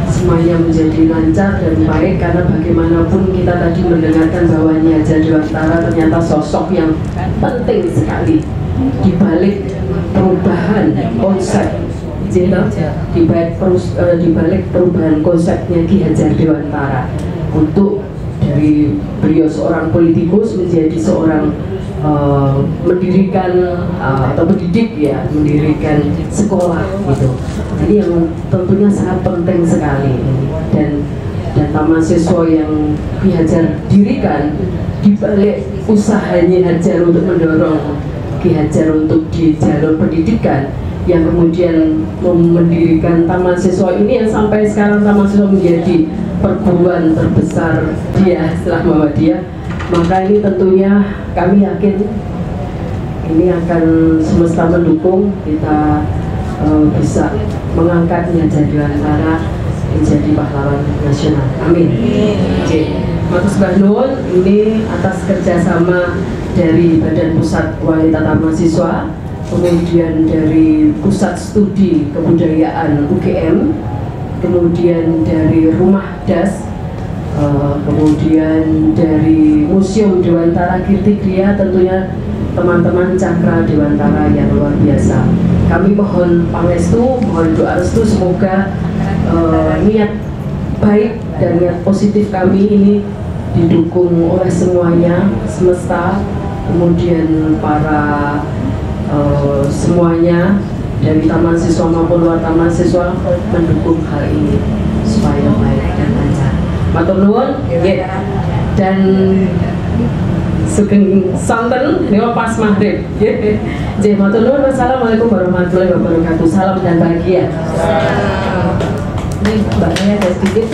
semuanya menjadi lancar dan baik, karena bagaimanapun kita tadi mendengarkan bahwa Nyi Hajar Dewantara ternyata sosok yang penting sekali di balik perubahan konsep, di balik perubahan konsepnya Ki Hajar Dewantara untuk dari beliau seorang politikus menjadi seorang mendirikan atau mendirikan sekolah gitu. Jadi yang tentunya sangat penting sekali, dan taman siswa yang Ki Hajar dirikan di balik usahanya Hajar untuk mendorong Ki Hajar untuk di jalur pendidikan, yang kemudian mendirikan taman siswa ini yang sampai sekarang taman siswa menjadi perguruan terbesar dia setelah Muhammadiyah. Maka ini tentunya kami yakin ini akan semesta mendukung kita bisa mengangkat Nyi Hajar Dewantara menjadi pahlawan nasional. Amin. Matur sembah nuwun ini atas kerjasama dari Badan Pusat Wanita Mahasiswa, kemudian dari Pusat Studi Kebudayaan UGM, kemudian dari Rumah Das, kemudian dari Museum Dewantara Kirtigria, tentunya teman-teman Cakra Dewantara yang luar biasa. Kami mohon pangestu, mohon doa restu, semoga niat baik dan niat positif kami ini didukung oleh semuanya, semesta, kemudian para semuanya dari taman siswa maupun luar taman siswa mendukung hal ini supaya baik dan lancar. Matur nuwun, dan sugeng santen niku pas maghrib. Nggih, matur nuwun. Wassalamualaikum warahmatullahi wabarakatuh. Salam dan bahagia. Ini mbaknya ada sedikit.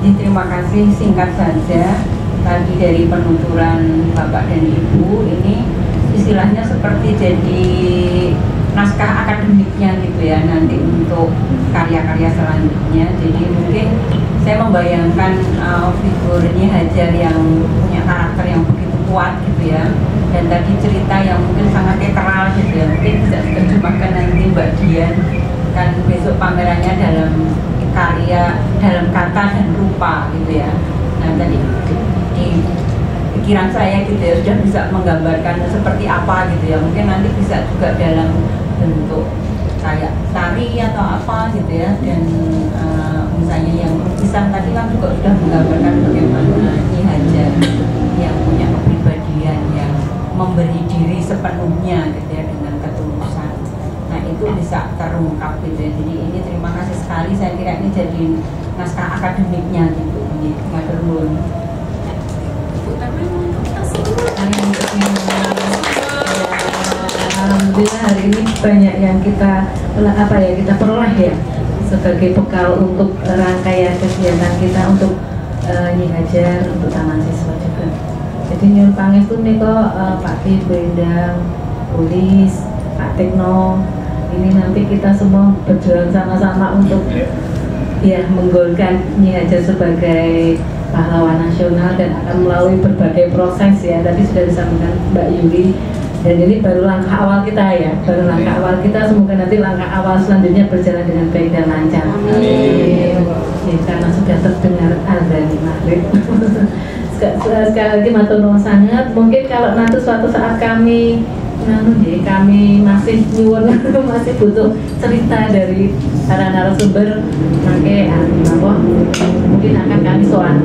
Terima kasih, singkat saja. Tadi dari penuturan Bapak dan Ibu ini istilahnya seperti jadi naskah akademiknya gitu ya nanti untuk karya-karya selanjutnya. Jadi mungkin saya membayangkan figur Nyi Hajar yang punya karakter yang begitu kuat gitu ya, dan tadi cerita yang mungkin sangat teatral gitu ya, mungkin bisa diterjemahkan nanti Mbak Dian kan besok pamerannya dalam karya, dalam kata dan rupa gitu ya. Nah tadi pikiran saya gitu ya, sudah bisa menggambarkan seperti apa gitu ya. Mungkin nanti bisa juga dalam bentuk kayak tari atau apa gitu ya. Dan misalnya yang lukisan tadi kan juga sudah menggambarkan bagaimana Nyi Hajar yang punya kepribadian yang memberi diri sepenuhnya gitu ya, dengan ketulusan. Nah itu bisa terungkap gitu ya. Jadi ini terima kasih sekali, saya kira ini jadi naskah akademiknya gitu. Matur nuwun. Alhamdulillah hari ini banyak yang kita peroleh ya sebagai bekal untuk rangkaian kegiatan kita untuk Nyi Hajar, untuk Taman Siswa juga. Jadi nyuwun pangestu nika Pak Ki Bendang, Polis, Pak Tekno, ini nanti kita semua berjuang sama-sama untuk ya menggolkan Nyi Hajar sebagai pahlawan nasional dan akan melalui berbagai proses ya. Tadi sudah disampaikan Mbak Yuli. Dan ini baru langkah awal kita ya, baru langkah awal kita. Semoga nanti langkah awal selanjutnya berjalan dengan baik dan lancar. Amin. Ya, karena sudah terdengar azan maghrib. Sekali lagi matur nuwun sangat. Mungkin kalau nanti suatu saat kami masih nyuwun masih butuh cerita dari para narasumber, mungkin akan kami sowan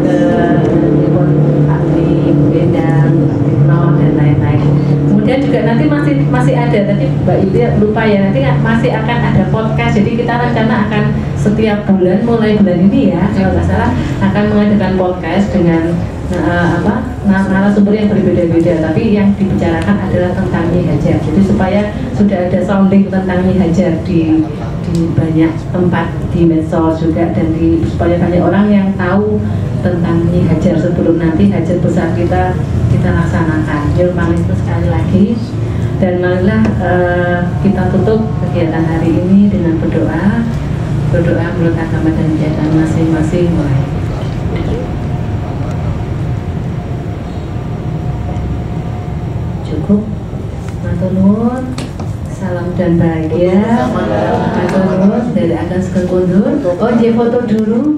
ke Pak Bendang, dan lain-lain. Kemudian juga nanti masih ada, tadi Mbak Yulia lupa ya, nanti masih akan ada podcast. Jadi kita rencana akan setiap bulan, mulai bulan ini ya kalau nggak salah, akan mengadakan podcast dengan narasumber yang berbeda-beda, tapi yang dibicarakan adalah tentang Nyi Hajar. Jadi supaya sudah ada sounding tentang Nyi Hajar di banyak tempat, di medsos juga, dan supaya banyak orang yang tahu tentang Nyi Hajar sebelum nanti Hajar besar kita laksanakan. Nyuwun pangestu sekali lagi, dan marilah kita tutup kegiatan hari ini dengan berdoa menurut agama dan kegiatan masing-masing. Cukup. Matur nuwun. Salam dan bahagia. Matur nuwun dari Akan Sugeng Kundur. Oh, foto dulu.